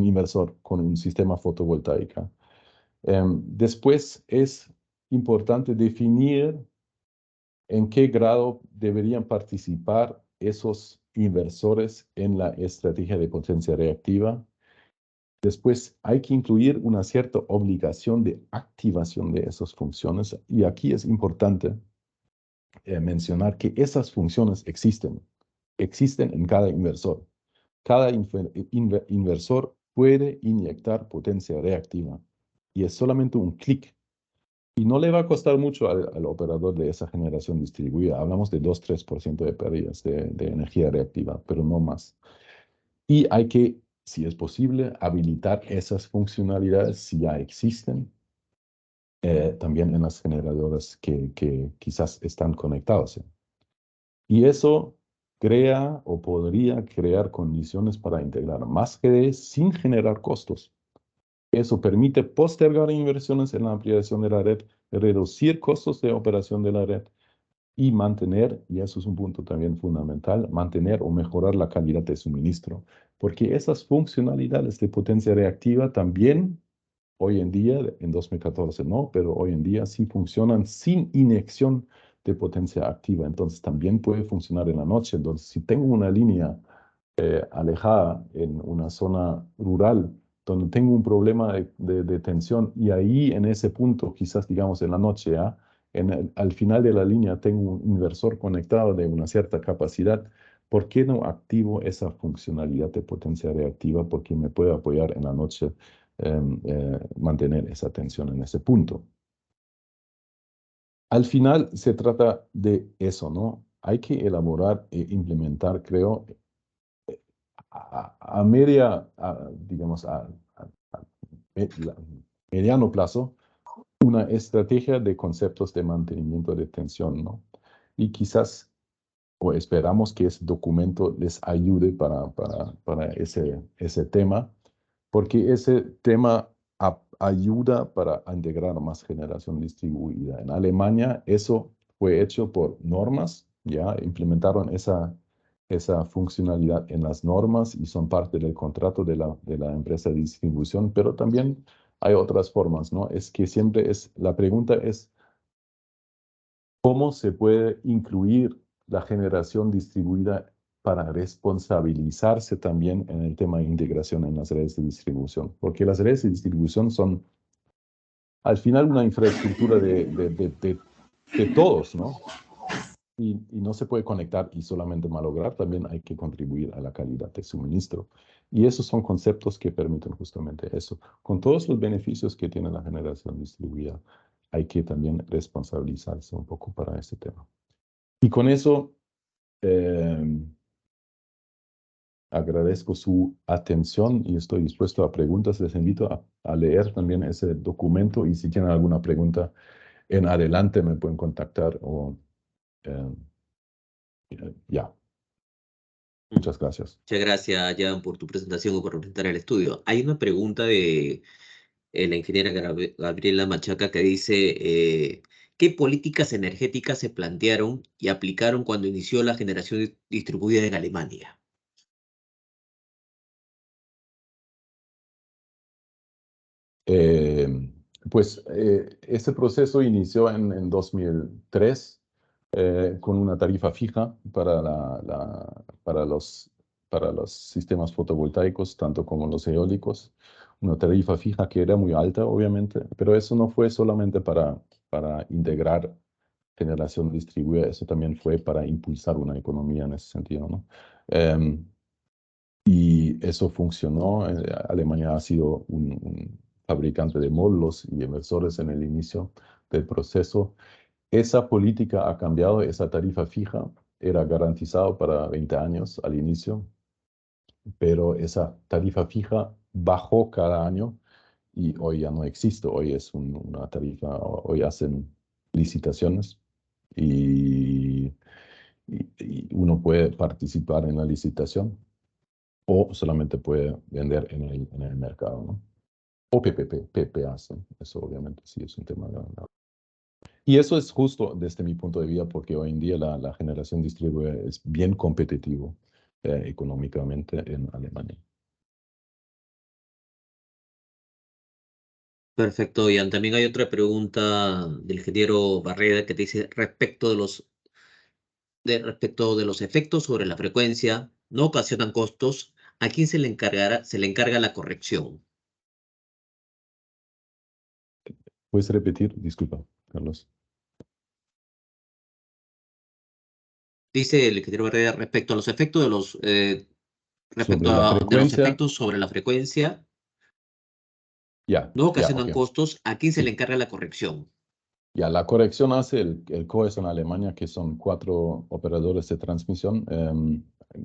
inversor con un sistema fotovoltaico? Después es importante definir en qué grado deberían participar esos inversores en la estrategia de potencia reactiva. Después hay que incluir una cierta obligación de activación de esas funciones, y aquí es importante mencionar que esas funciones existen en cada inversor. Cada inversor puede inyectar potencia reactiva y es solamente un clic Y no le va a costar mucho al operador de esa generación distribuida. Hablamos de 2-3% de pérdidas de energía reactiva, pero no más. Y hay que, si es posible, habilitar esas funcionalidades si ya existen, también en las generadoras que quizás están conectados. Y eso crea o podría crear condiciones para integrar más GDE sin generar costos. Eso permite postergar inversiones en la ampliación de la red, reducir costos de operación de la red y mantener, y eso es un punto también fundamental, mantener o mejorar la calidad de suministro, porque esas funcionalidades de potencia reactiva también hoy en día, en 2014 no, pero hoy en día sí funcionan sin inyección de potencia activa, entonces también puede funcionar en la noche. Entonces, si tengo una línea alejada en una zona rural, donde tengo un problema de tensión y ahí en ese punto, quizás digamos en la noche, ¿ya? Al final de la línea tengo un inversor conectado de una cierta capacidad. ¿Por qué no activo esa funcionalidad de potencia reactiva? Porque me puede apoyar en la noche, mantener esa tensión en ese punto. Al final se trata de eso, ¿no? Hay que elaborar e implementar, creo, a media, digamos, mediano plazo, una estrategia de conceptos de mantenimiento de tensión, ¿no? Y quizás, o esperamos que ese documento les ayude para ese tema, porque ese tema ayuda para integrar más generación distribuida. En Alemania eso fue hecho por normas, ya implementaron esa funcionalidad en las normas y son parte del contrato de la empresa de distribución, pero también hay otras formas, ¿no? Es que siempre la pregunta es, ¿cómo se puede incluir la generación distribuida para responsabilizarse también en el tema de integración en las redes de distribución? Porque las redes de distribución son al final una infraestructura de todos, ¿no? Y no se puede conectar y solamente malograr, también hay que contribuir a la calidad de suministro. Y esos son conceptos que permiten justamente eso. Con todos los beneficios que tiene la generación distribuida, hay que también responsabilizarse un poco para este tema. Y con eso, agradezco su atención y estoy dispuesto a preguntas. Les invito a leer también ese documento y si tienen alguna pregunta en adelante me pueden contactar o ya. Muchas gracias. Muchas gracias, Jan, por tu presentación y por presentar el estudio. Hay una pregunta de la ingeniera Gabriela Machaca que dice, ¿qué políticas energéticas se plantearon y aplicaron cuando inició la generación distribuida en Alemania? Pues este proceso inició en 2003 con una tarifa fija para los sistemas fotovoltaicos, tanto como los eólicos. Una tarifa fija que era muy alta, obviamente, pero eso no fue solamente para integrar generación distribuida, eso también fue para impulsar una economía en ese sentido, ¿no? Y eso funcionó. Alemania ha sido un fabricante de módulos y inversores en el inicio del proceso. Esa política ha cambiado, esa tarifa fija era garantizado para 20 años al inicio, pero esa tarifa fija bajó cada año y hoy ya no existe. Hoy es una tarifa, hoy hacen licitaciones y, y uno puede participar en la licitación o solamente puede vender en el mercado, ¿no? O PPA, ¿sí? Eso obviamente sí es un tema grande. Y eso es justo desde mi punto de vista, porque hoy en día la generación distribuida es bien competitivo económicamente en Alemania. Perfecto, Jan. También hay otra pregunta del ingeniero Barreda que te dice respecto de los efectos sobre la frecuencia, no ocasionan costos. ¿A quién se le encarga la corrección? ¿Puedes repetir? Disculpa, Carlos. Dice el ingeniero Barreda respecto a los efectos Sobre la de los frecuencia, efectos sobre la frecuencia, ya, no ya, ocasionan ok. costos. ¿A quién se le Sí. encarga la corrección? Ya, la corrección hace el COES en Alemania, que son 4 operadores de transmisión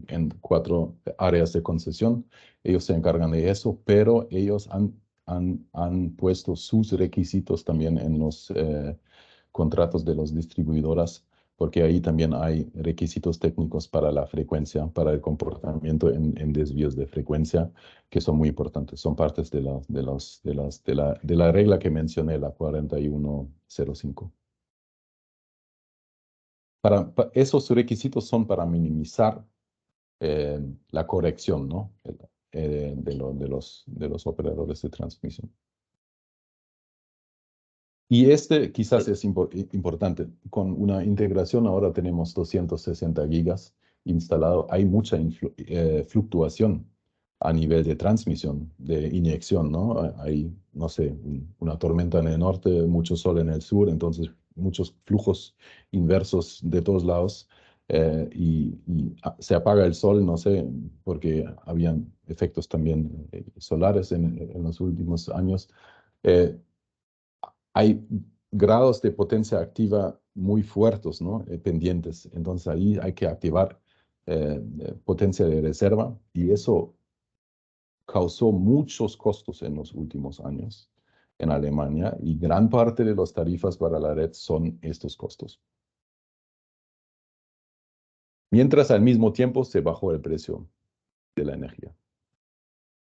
en 4 áreas de concesión. Ellos se encargan de eso, pero ellos han puesto sus requisitos también en los contratos de las distribuidoras, porque ahí también hay requisitos técnicos para la frecuencia, para el comportamiento en desvíos de frecuencia, que son muy importantes. Son partes de la regla que mencioné, la 4105. Esos requisitos son para minimizar la corrección, ¿no? De los operadores de transmisión. Y este quizás es importante. Con una integración ahora tenemos 260 gigas instalado. Hay mucha fluctuación a nivel de transmisión, de inyección, ¿no? Hay, no sé, una tormenta en el norte, mucho sol en el sur, entonces muchos flujos inversos de todos lados. Se apaga el sol, no sé, porque habían efectos también solares en los últimos años. Hay grados de potencia activa muy fuertes, ¿no? Pendientes. Entonces ahí hay que activar potencia de reserva y eso causó muchos costos en los últimos años en Alemania y gran parte de las tarifas para la red son estos costos. Mientras al mismo tiempo se bajó el precio de la energía.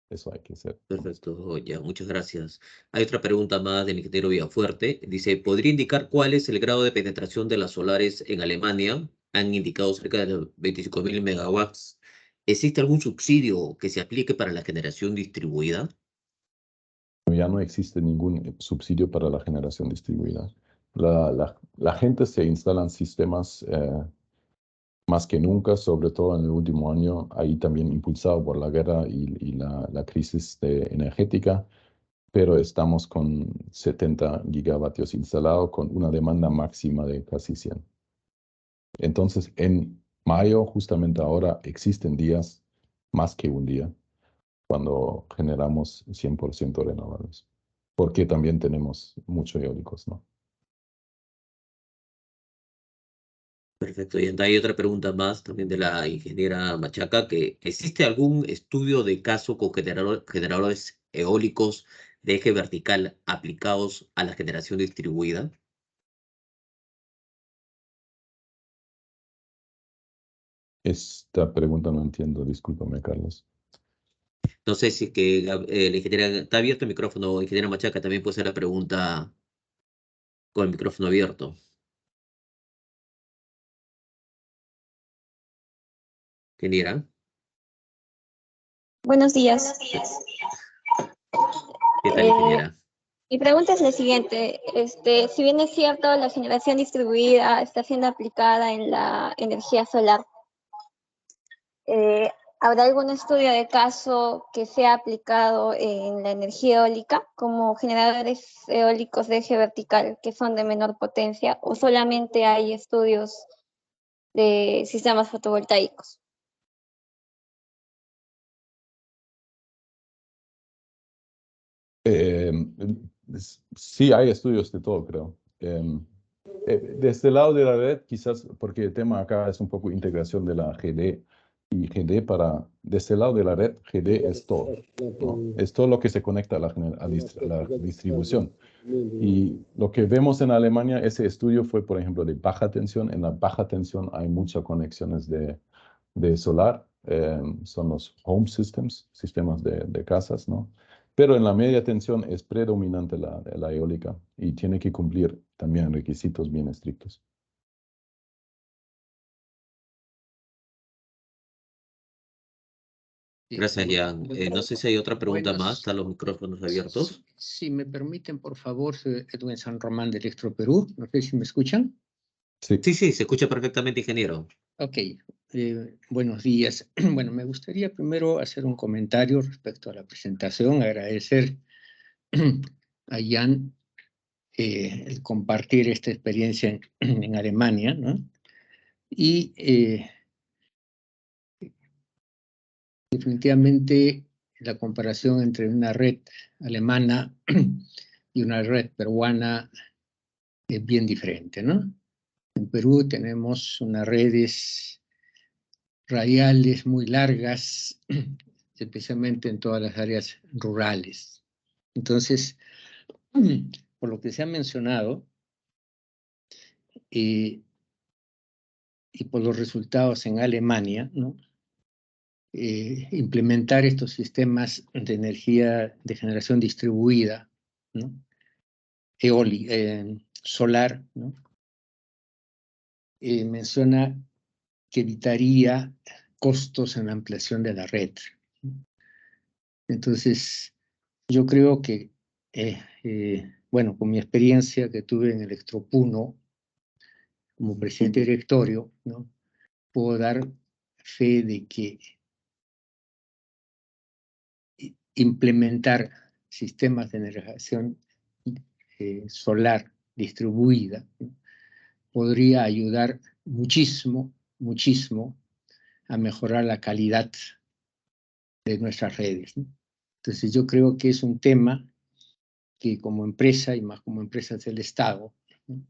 Eso hay que hacer. Perfecto, ya, muchas gracias. Hay otra pregunta más del ingeniero Villafuerte. Dice, ¿podría indicar cuál es el grado de penetración de las solares en Alemania? Han indicado cerca de los 25.000 megawatts. ¿Existe algún subsidio que se aplique para la generación distribuida? Ya no existe ningún subsidio para la generación distribuida. La gente se instalan sistemas más que nunca, sobre todo en el último año, ahí también impulsado por la guerra y la crisis energética, pero estamos con 70 gigavatios instalados con una demanda máxima de casi 100. Entonces, en mayo, justamente ahora, existen días, más que un día, cuando generamos 100% renovables, porque también tenemos muchos eólicos, ¿no? Perfecto. Y hay otra pregunta más también de la ingeniera Machaca, que ¿existe algún estudio de caso con generadores eólicos de eje vertical aplicados a la generación distribuida? Esta pregunta no entiendo, discúlpame, Carlos. No sé si es que la ingeniera, está abierto el micrófono, ingeniera Machaca, también puede hacer la pregunta con el micrófono abierto. Ingeniera. Buenos días. ¿Qué tal, ingeniera? Mi pregunta es la siguiente. Si bien es cierto, la generación distribuida está siendo aplicada en la energía solar, ¿habrá algún estudio de caso que sea aplicado en la energía eólica, como generadores eólicos de eje vertical que son de menor potencia, o solamente hay estudios de sistemas fotovoltaicos? Sí, hay estudios de todo, creo. Desde el lado de la red, quizás, porque el tema acá es un poco integración de la GD, y GD desde el lado de la red, GD es todo, ¿no? Es todo lo que se conecta a la distribución. Y lo que vemos en Alemania, ese estudio fue, por ejemplo, de baja tensión. En la baja tensión hay muchas conexiones de solar, son los home systems, sistemas de casas, ¿no? Pero en la media tensión es predominante la eólica y tiene que cumplir también requisitos bien estrictos. Gracias, Jan. No sé si hay otra pregunta más. ¿Están los micrófonos abiertos? Si me permiten, por favor, soy Edwin San Román de Electro Perú. No sé si me escuchan. Sí. Sí, se escucha perfectamente, ingeniero. Ok, buenos días. Bueno, me gustaría primero hacer un comentario respecto a la presentación, agradecer a Jan el compartir esta experiencia en Alemania, ¿no? Y definitivamente la comparación entre una red alemana y una red peruana es bien diferente, ¿no? En Perú tenemos unas redes radiales muy largas, especialmente en todas las áreas rurales. Entonces, por lo que se ha mencionado, y por los resultados en Alemania, ¿no? Implementar estos sistemas de energía de generación distribuida, ¿no? Solar, ¿no? Menciona que evitaría costos en la ampliación de la red. Entonces, yo creo que, bueno, con mi experiencia que tuve en Electropuno, como presidente directorio, ¿no? Puedo dar fe de que implementar sistemas de generación solar distribuida, ¿no? Podría ayudar muchísimo, muchísimo a mejorar la calidad de nuestras redes, ¿no? Entonces yo creo que es un tema que como empresa y más como empresas del Estado, ¿no?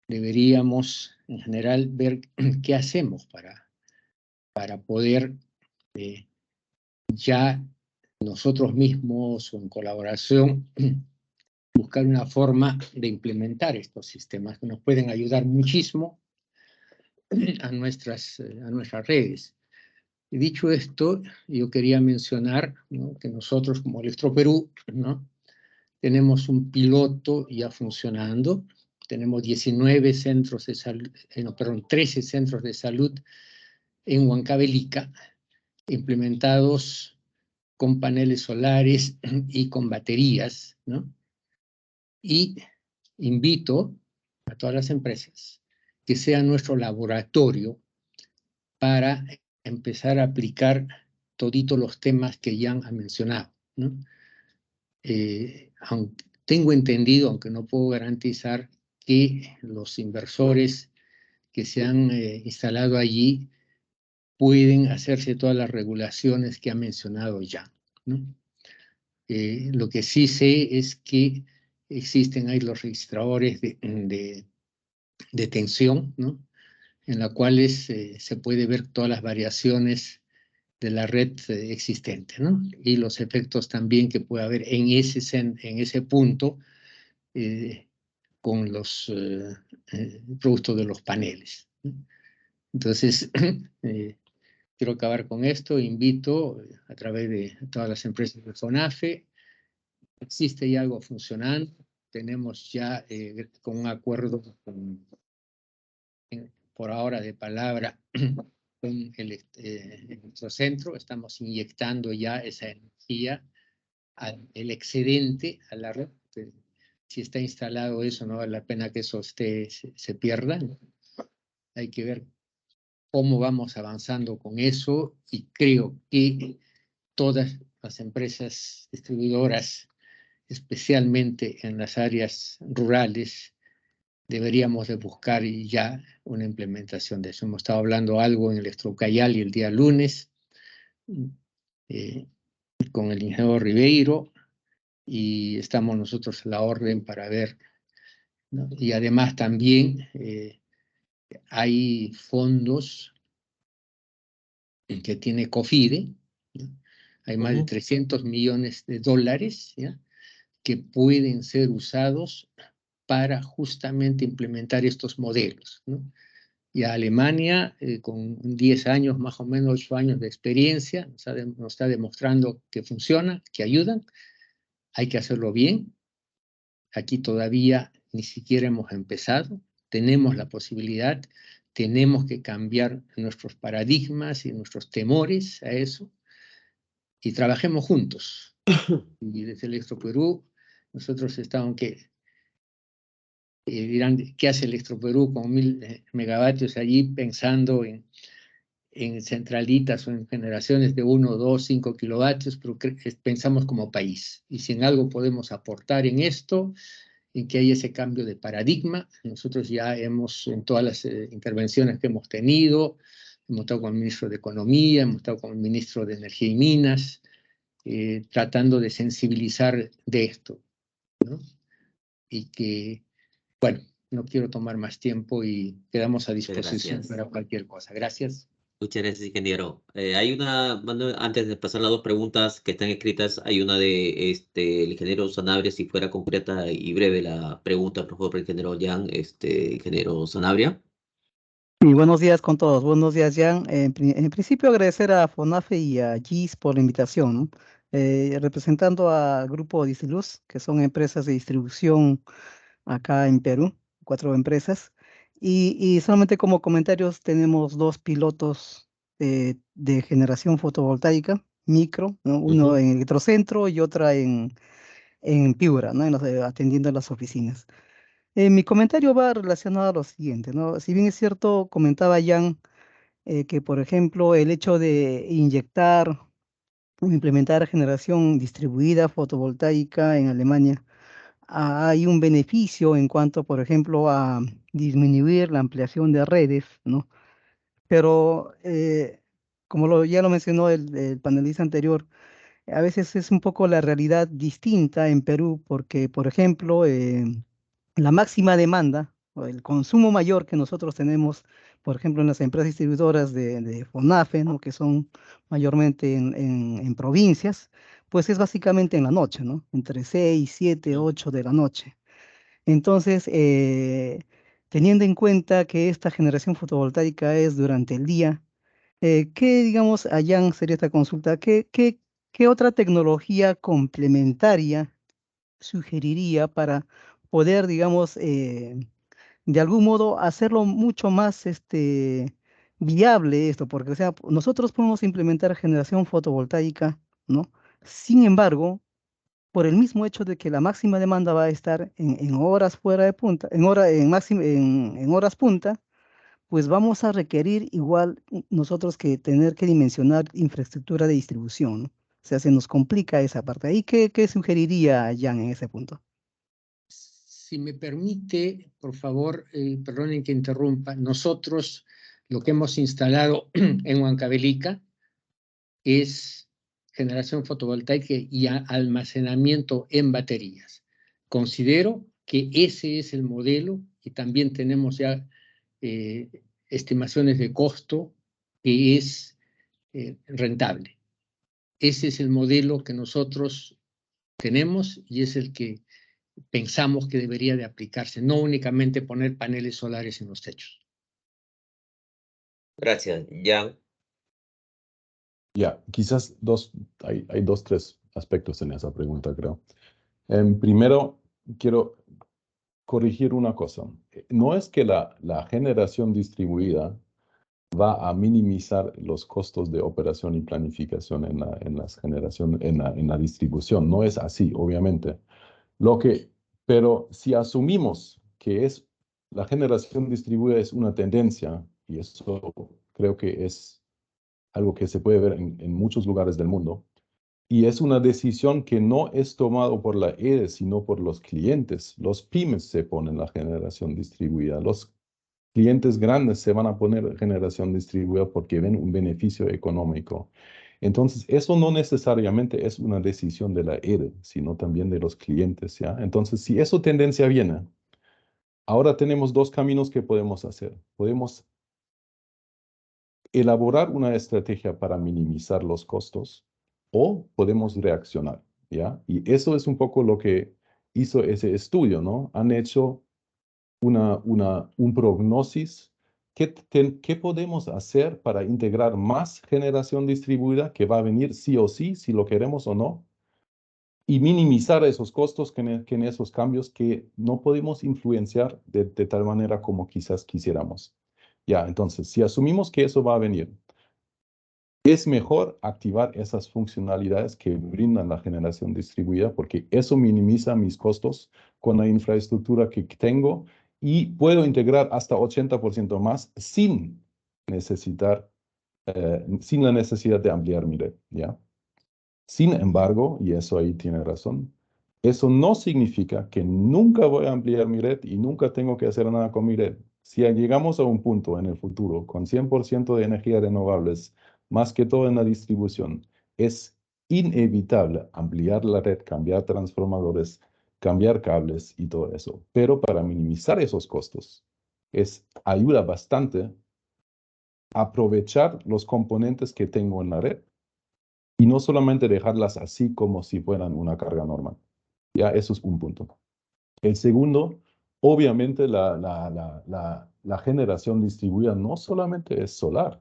Deberíamos en general ver qué hacemos para poder ya nosotros mismos o en colaboración buscar una forma de implementar estos sistemas que nos pueden ayudar muchísimo a nuestras redes. Y dicho esto, yo quería mencionar, ¿no? Que nosotros como Electroperú, ¿no? Tenemos un piloto ya funcionando, tenemos 19 centros de salud, 13 centros de salud en Huancavelica, implementados con paneles solares y con baterías, ¿no? Y invito a todas las empresas que sea nuestro laboratorio para empezar a aplicar toditos los temas que ya han mencionado, ¿no? Tengo entendido, aunque no puedo garantizar, que los inversores que se han instalado allí pueden hacerse todas las regulaciones que ha mencionado ya, ¿no? Lo que sí sé es que existen ahí los registradores de tensión, ¿no? En la cuales se puede ver todas las variaciones de la red existente, ¿no? Y los efectos también que puede haber en ese punto con los productos de los paneles, ¿no? Entonces, quiero acabar con esto. Invito a través de todas las empresas de FONAFE. Existe ya algo funcionando. Tenemos ya con un acuerdo por ahora de palabra con nuestro centro. Estamos inyectando ya esa energía, el excedente a la red. Si está instalado eso, no vale la pena que eso se pierda. Hay que ver cómo vamos avanzando con eso, y creo que todas las empresas distribuidoras, especialmente en las áreas rurales, deberíamos de buscar ya una implementación de eso. Hemos estado hablando algo en Electrocayali el día lunes con el ingeniero Ribeiro, y estamos nosotros a la orden para ver, ¿no? Y además también hay fondos que tiene COFIDE, ¿no? Hay más de 300 millones de dólares, ¿ya? Que pueden ser usados para justamente implementar estos modelos, ¿no? Y a Alemania, con 10 años, más o menos 8 años de experiencia, nos está demostrando que funciona, que ayudan. Hay que hacerlo bien. Aquí todavía ni siquiera hemos empezado. Tenemos la posibilidad, tenemos que cambiar nuestros paradigmas y nuestros temores a eso, y trabajemos juntos. Y desde Electroperú, nosotros estamos dirán, ¿qué hace Electroperú con 1000 megavatios allí pensando en centralitas o en generaciones de 1, 2, 5 kilovatios? Pero pensamos como país. Y si en algo podemos aportar en esto, en que hay ese cambio de paradigma, nosotros ya hemos, en todas las intervenciones que hemos tenido, hemos estado con el ministro de Economía, hemos estado con el ministro de Energía y Minas, tratando de sensibilizar de esto, ¿no? Y que Bueno, no quiero tomar más tiempo y quedamos a Muchas disposición gracias. para cualquier cosa. Gracias. Muchas gracias, ingeniero. Hay una, antes de pasar las dos preguntas que están escritas, hay una de el ingeniero Sanabria, si fuera concreta y breve la pregunta, por favor, ingeniero Jan, ingeniero Sanabria. Y buenos días con todos. Buenos días, Jan. En principio, agradecer a FONAFE y a GIS por la invitación, ¿no? Representando al grupo Disiluz, que son empresas de distribución acá en Perú, 4 empresas. Y solamente como comentarios, tenemos 2 pilotos de generación fotovoltaica, micro, ¿no? Uno en Electrocentro y otra en Piura, ¿no? Atendiendo en las oficinas. Mi comentario va relacionado a lo siguiente, ¿no? Si bien es cierto, comentaba Jan que, por ejemplo, el hecho de inyectar o implementar generación distribuida fotovoltaica en Alemania, hay un beneficio en cuanto, por ejemplo, a disminuir la ampliación de redes, ¿no? Pero, como ya lo mencionó el panelista anterior, a veces es un poco la realidad distinta en Perú, porque, por ejemplo, la máxima demanda o el consumo mayor que nosotros tenemos, por ejemplo, en las empresas distribuidoras de FONAFE, ¿no? Que son mayormente en provincias, pues es básicamente en la noche, ¿no? Entre 6, 7, 8 de la noche. Entonces, teniendo en cuenta que esta generación fotovoltaica es durante el día, ¿qué, digamos, allá sería esta consulta? ¿Qué otra tecnología complementaria sugeriría para poder, digamos, de algún modo hacerlo mucho más viable esto? Porque, o sea, nosotros podemos implementar generación fotovoltaica, ¿no? Sin embargo, por el mismo hecho de que la máxima demanda va a estar en horas fuera de punta, en horas punta, pues vamos a requerir igual nosotros que tener que dimensionar infraestructura de distribución, ¿no? O sea, se nos complica esa parte. ¿Ahí qué sugeriría Jan en ese punto? Si me permite, por favor, perdonen que interrumpa, nosotros lo que hemos instalado en Huancavelica es generación fotovoltaica y almacenamiento en baterías. Considero que ese es el modelo y también tenemos ya estimaciones de costo que es rentable. Ese es el modelo que nosotros tenemos y es el que pensamos que debería de aplicarse, no únicamente poner paneles solares en los techos. Gracias, Jan. Ya, quizás hay 2, 3 aspectos en esa pregunta, creo. Primero, quiero corregir una cosa. No es que la generación distribuida va a minimizar los costos de operación y planificación en la distribución. No es así, obviamente. Pero si asumimos que la generación distribuida es una tendencia, y eso creo que es algo que se puede ver en muchos lugares del mundo, y es una decisión que no es tomada por la EDE, sino por los clientes. Los pymes se ponen la generación distribuida. Los clientes grandes se van a poner generación distribuida porque ven un beneficio económico. Entonces, eso no necesariamente es una decisión de la EDE, sino también de los clientes, ¿ya? Entonces, si esa tendencia viene, ahora tenemos 2 caminos que podemos hacer. Podemos elaborar una estrategia para minimizar los costos o podemos reaccionar, ¿ya? Y eso es un poco lo que hizo ese estudio, ¿no? Han hecho un prognosis. ¿Qué podemos hacer para integrar más generación distribuida que va a venir sí o sí, si lo queremos o no? Y minimizar esos costos que en esos cambios que no podemos influenciar de tal manera como quizás quisiéramos. Ya, entonces, si asumimos que eso va a venir, es mejor activar esas funcionalidades que brindan la generación distribuida porque eso minimiza mis costos con la infraestructura que tengo y puedo integrar hasta 80% más sin la necesidad de ampliar mi red, ¿ya? Sin embargo, y eso ahí tiene razón, eso no significa que nunca voy a ampliar mi red y nunca tengo que hacer nada con mi red. Si llegamos a un punto en el futuro con 100% de energías renovables, más que todo en la distribución, es inevitable ampliar la red, cambiar transformadores, cambiar cables y todo eso. Pero para minimizar esos costos, ayuda bastante aprovechar los componentes que tengo en la red y no solamente dejarlas así como si fueran una carga normal. Ya, eso es un punto. El segundo, obviamente la generación distribuida no solamente es solar,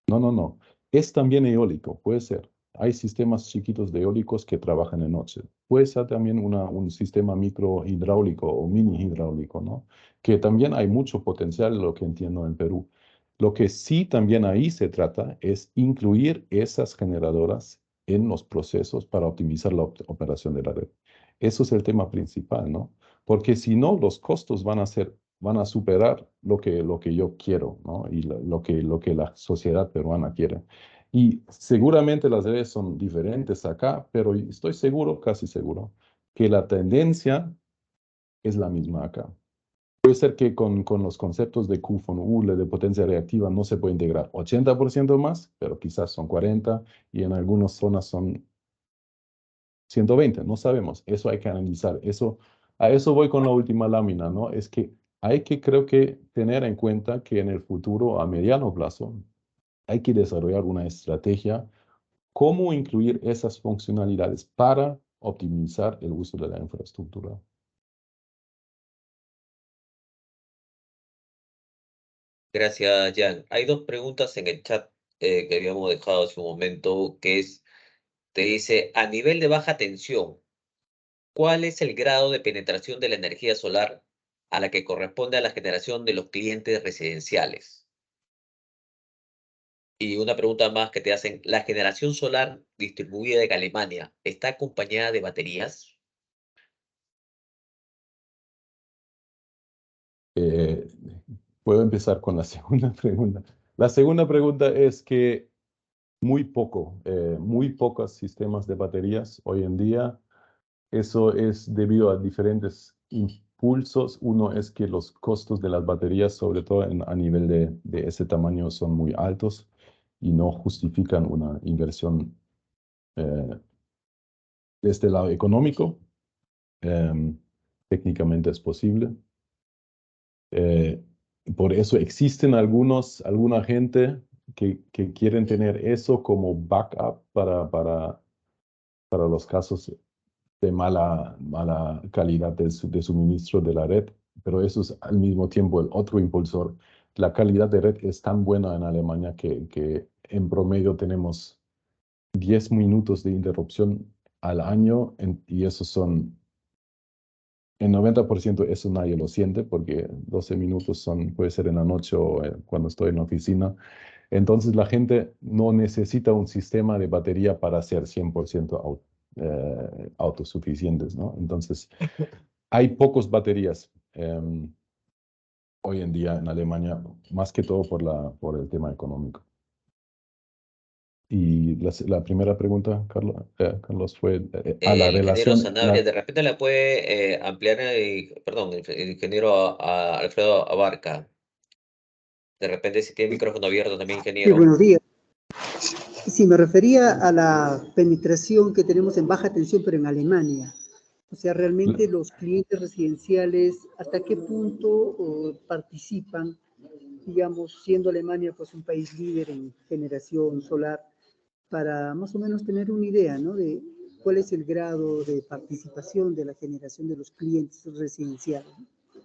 no, es también eólico, puede ser. Hay sistemas chiquitos de eólicos que trabajan de noche. Puede ser también un sistema micro hidráulico o mini hidráulico, ¿no? Que también hay mucho potencial, lo que entiendo en Perú. Lo que sí también ahí se trata es incluir esas generadoras en los procesos para optimizar la operación de la red. Eso es el tema principal, ¿no? Porque si no, los costos van a superar lo que yo quiero, ¿no? Y lo que la sociedad peruana quiere. Y seguramente las redes son diferentes acá, pero estoy seguro, casi seguro, que la tendencia es la misma acá. Puede ser que con los conceptos de QFON-U, de potencia reactiva, no se puede integrar 80% más, pero quizás son 40 y en algunas zonas son 120, no sabemos. Eso hay que analizar. A eso voy con la última lámina, ¿no? Es que hay que, creo que, tener en cuenta que en el futuro, a mediano plazo, hay que desarrollar una estrategia, cómo incluir esas funcionalidades para optimizar el uso de la infraestructura. Gracias, Jan. Hay dos preguntas en el chat que habíamos dejado hace un momento, te dice, a nivel de baja tensión, ¿cuál es el grado de penetración de la energía solar a la que corresponde a la generación de los clientes residenciales? Y una pregunta más que te hacen, ¿la generación solar distribuida en Alemania está acompañada de baterías? Puedo empezar con la segunda pregunta. La segunda pregunta es que muy pocos sistemas de baterías hoy en día. Eso es debido a diferentes impulsos. Uno es que los costos de las baterías, sobre todo a nivel de ese tamaño, son muy altos y no justifican una inversión de este lado económico. Técnicamente es posible. Por eso existen alguna gente que quieren tener eso como backup para los casos de mala calidad de suministro de la red, pero eso es al mismo tiempo el otro impulsor. La calidad de red es tan buena en Alemania que en promedio tenemos 10 minutos de interrupción al año y esos son, en 90% eso nadie lo siente porque 12 minutos puede ser en la noche o cuando estoy en la oficina. Entonces la gente no necesita un sistema de batería para ser 100% autosuficientes, ¿no? Entonces, hay pocas baterías hoy en día en Alemania, más que todo por el tema económico. Y la primera pregunta, Carlos, fue a la El ingeniero relación. Sanabria, de repente la puede ampliar, perdón, el ingeniero Alfredo Abarca. De repente, si tiene el micrófono abierto también, Sí, ingeniero. buenos días. Sí, me refería a la penetración que tenemos en baja tensión, pero en Alemania. O sea, realmente los clientes residenciales, ¿hasta qué punto participan, digamos, siendo Alemania pues un país líder en generación solar, para más o menos tener una idea, ¿no? De cuál es el grado de participación de la generación de los clientes residenciales.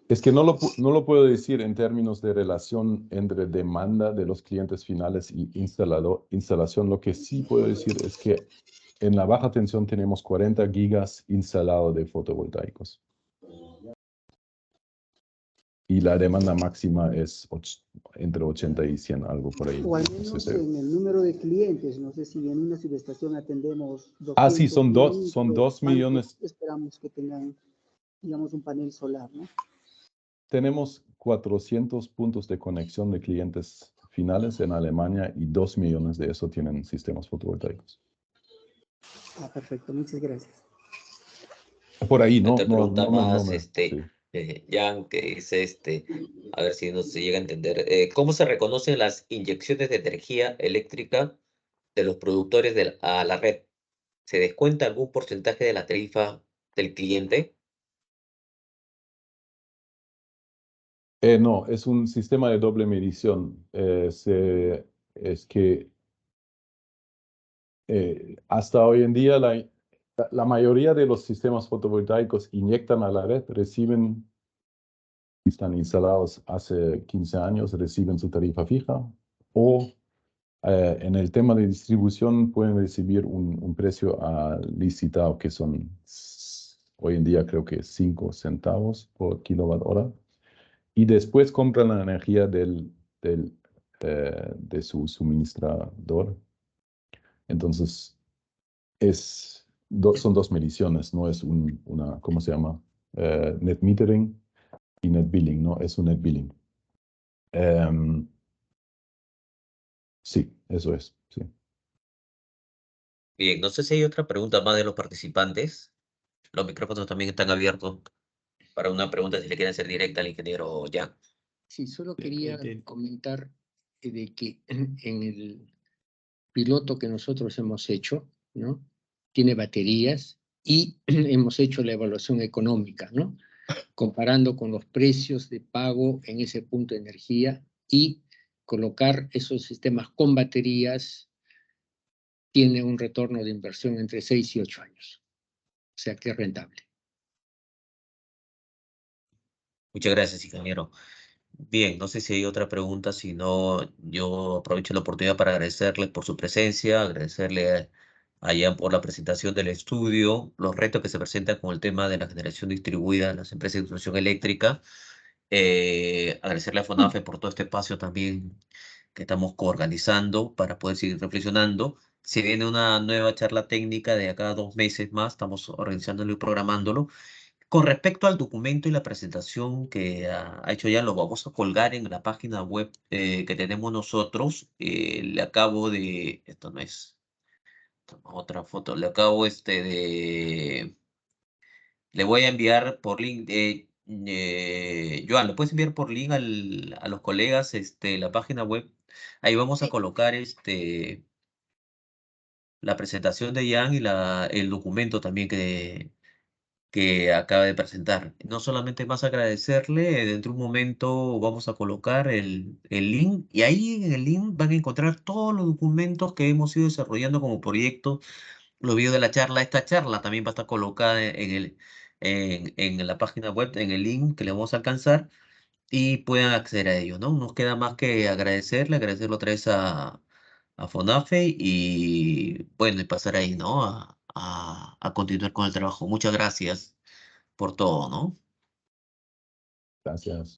Es que no lo puedo decir en términos de relación entre demanda de los clientes finales y instalación. Lo que sí puedo decir es que en la baja tensión tenemos 40 gigas instalados de fotovoltaicos. Y la demanda máxima es entre 80 y 100, algo por ahí. O al menos en el número de clientes. No sé si en una subestación atendemos 200. Sí, son 2 millones. Esperamos que tengan, digamos, un panel solar, ¿no? Tenemos 400 puntos de conexión de clientes finales en Alemania y 2 millones de eso tienen sistemas fotovoltaicos. Perfecto, muchas gracias. Por ahí, ¿no? Otra pregunta más, sí. Jan, que dice, a ver si no se llega a entender. ¿Cómo se reconocen las inyecciones de energía eléctrica de los productores a la red? ¿Se descuenta algún porcentaje de la tarifa del cliente? No, es un sistema de doble medición. Es que hasta hoy en día la mayoría de los sistemas fotovoltaicos inyectan a la red, están instalados hace 15 años, reciben su tarifa fija, o en el tema de distribución pueden recibir un precio licitado que son hoy en día creo que 5 centavos por kilowatt hora, y después compran la energía de su suministrador. Entonces, son dos mediciones, no es una, ¿cómo se llama? Net metering y net billing, ¿no? Es un net billing. Sí, eso es, sí. Bien, no sé si hay otra pregunta más de los participantes. Los micrófonos también están abiertos para una pregunta si le quieren hacer directa al ingeniero Jan. Sí, solo quería comentar de que en el piloto que nosotros hemos hecho, ¿no? Tiene baterías y hemos hecho la evaluación económica, ¿no? Comparando con los precios de pago en ese punto de energía y colocar esos sistemas con baterías tiene un retorno de inversión entre 6 y 8 años. O sea que es rentable. Muchas gracias, ingeniero. Bien, no sé si hay otra pregunta, si no, yo aprovecho la oportunidad para agradecerle por su presencia, agradecerle a Jan por la presentación del estudio, los retos que se presentan con el tema de la generación distribuida en las empresas de distribución eléctrica. Agradecerle a FONAFE por todo este espacio también que estamos coorganizando para poder seguir reflexionando. Se viene una nueva charla técnica de acá a 2 meses más, estamos organizándolo y programándolo. Con respecto al documento y la presentación que ha hecho ya, lo vamos a colgar en la página web que tenemos nosotros. Le acabo de, esto no es, otra foto, le acabo le voy a enviar por link, Joan, ¿lo puedes enviar por link a los colegas la página web? Ahí vamos a Sí. colocar la presentación de Jan y el documento también que acaba de presentar. No solamente más agradecerle, dentro de un momento vamos a colocar el link y ahí en el link van a encontrar todos los documentos que hemos ido desarrollando como proyecto, los videos de la charla. Esta charla también va a estar colocada en la página web, en el link que le vamos a alcanzar y puedan acceder a ello, ¿no? Nos queda más que agradecerle otra vez a FONAFE y bueno, y pasar ahí, ¿no? A continuar con el trabajo. Muchas gracias por todo, ¿no? Gracias.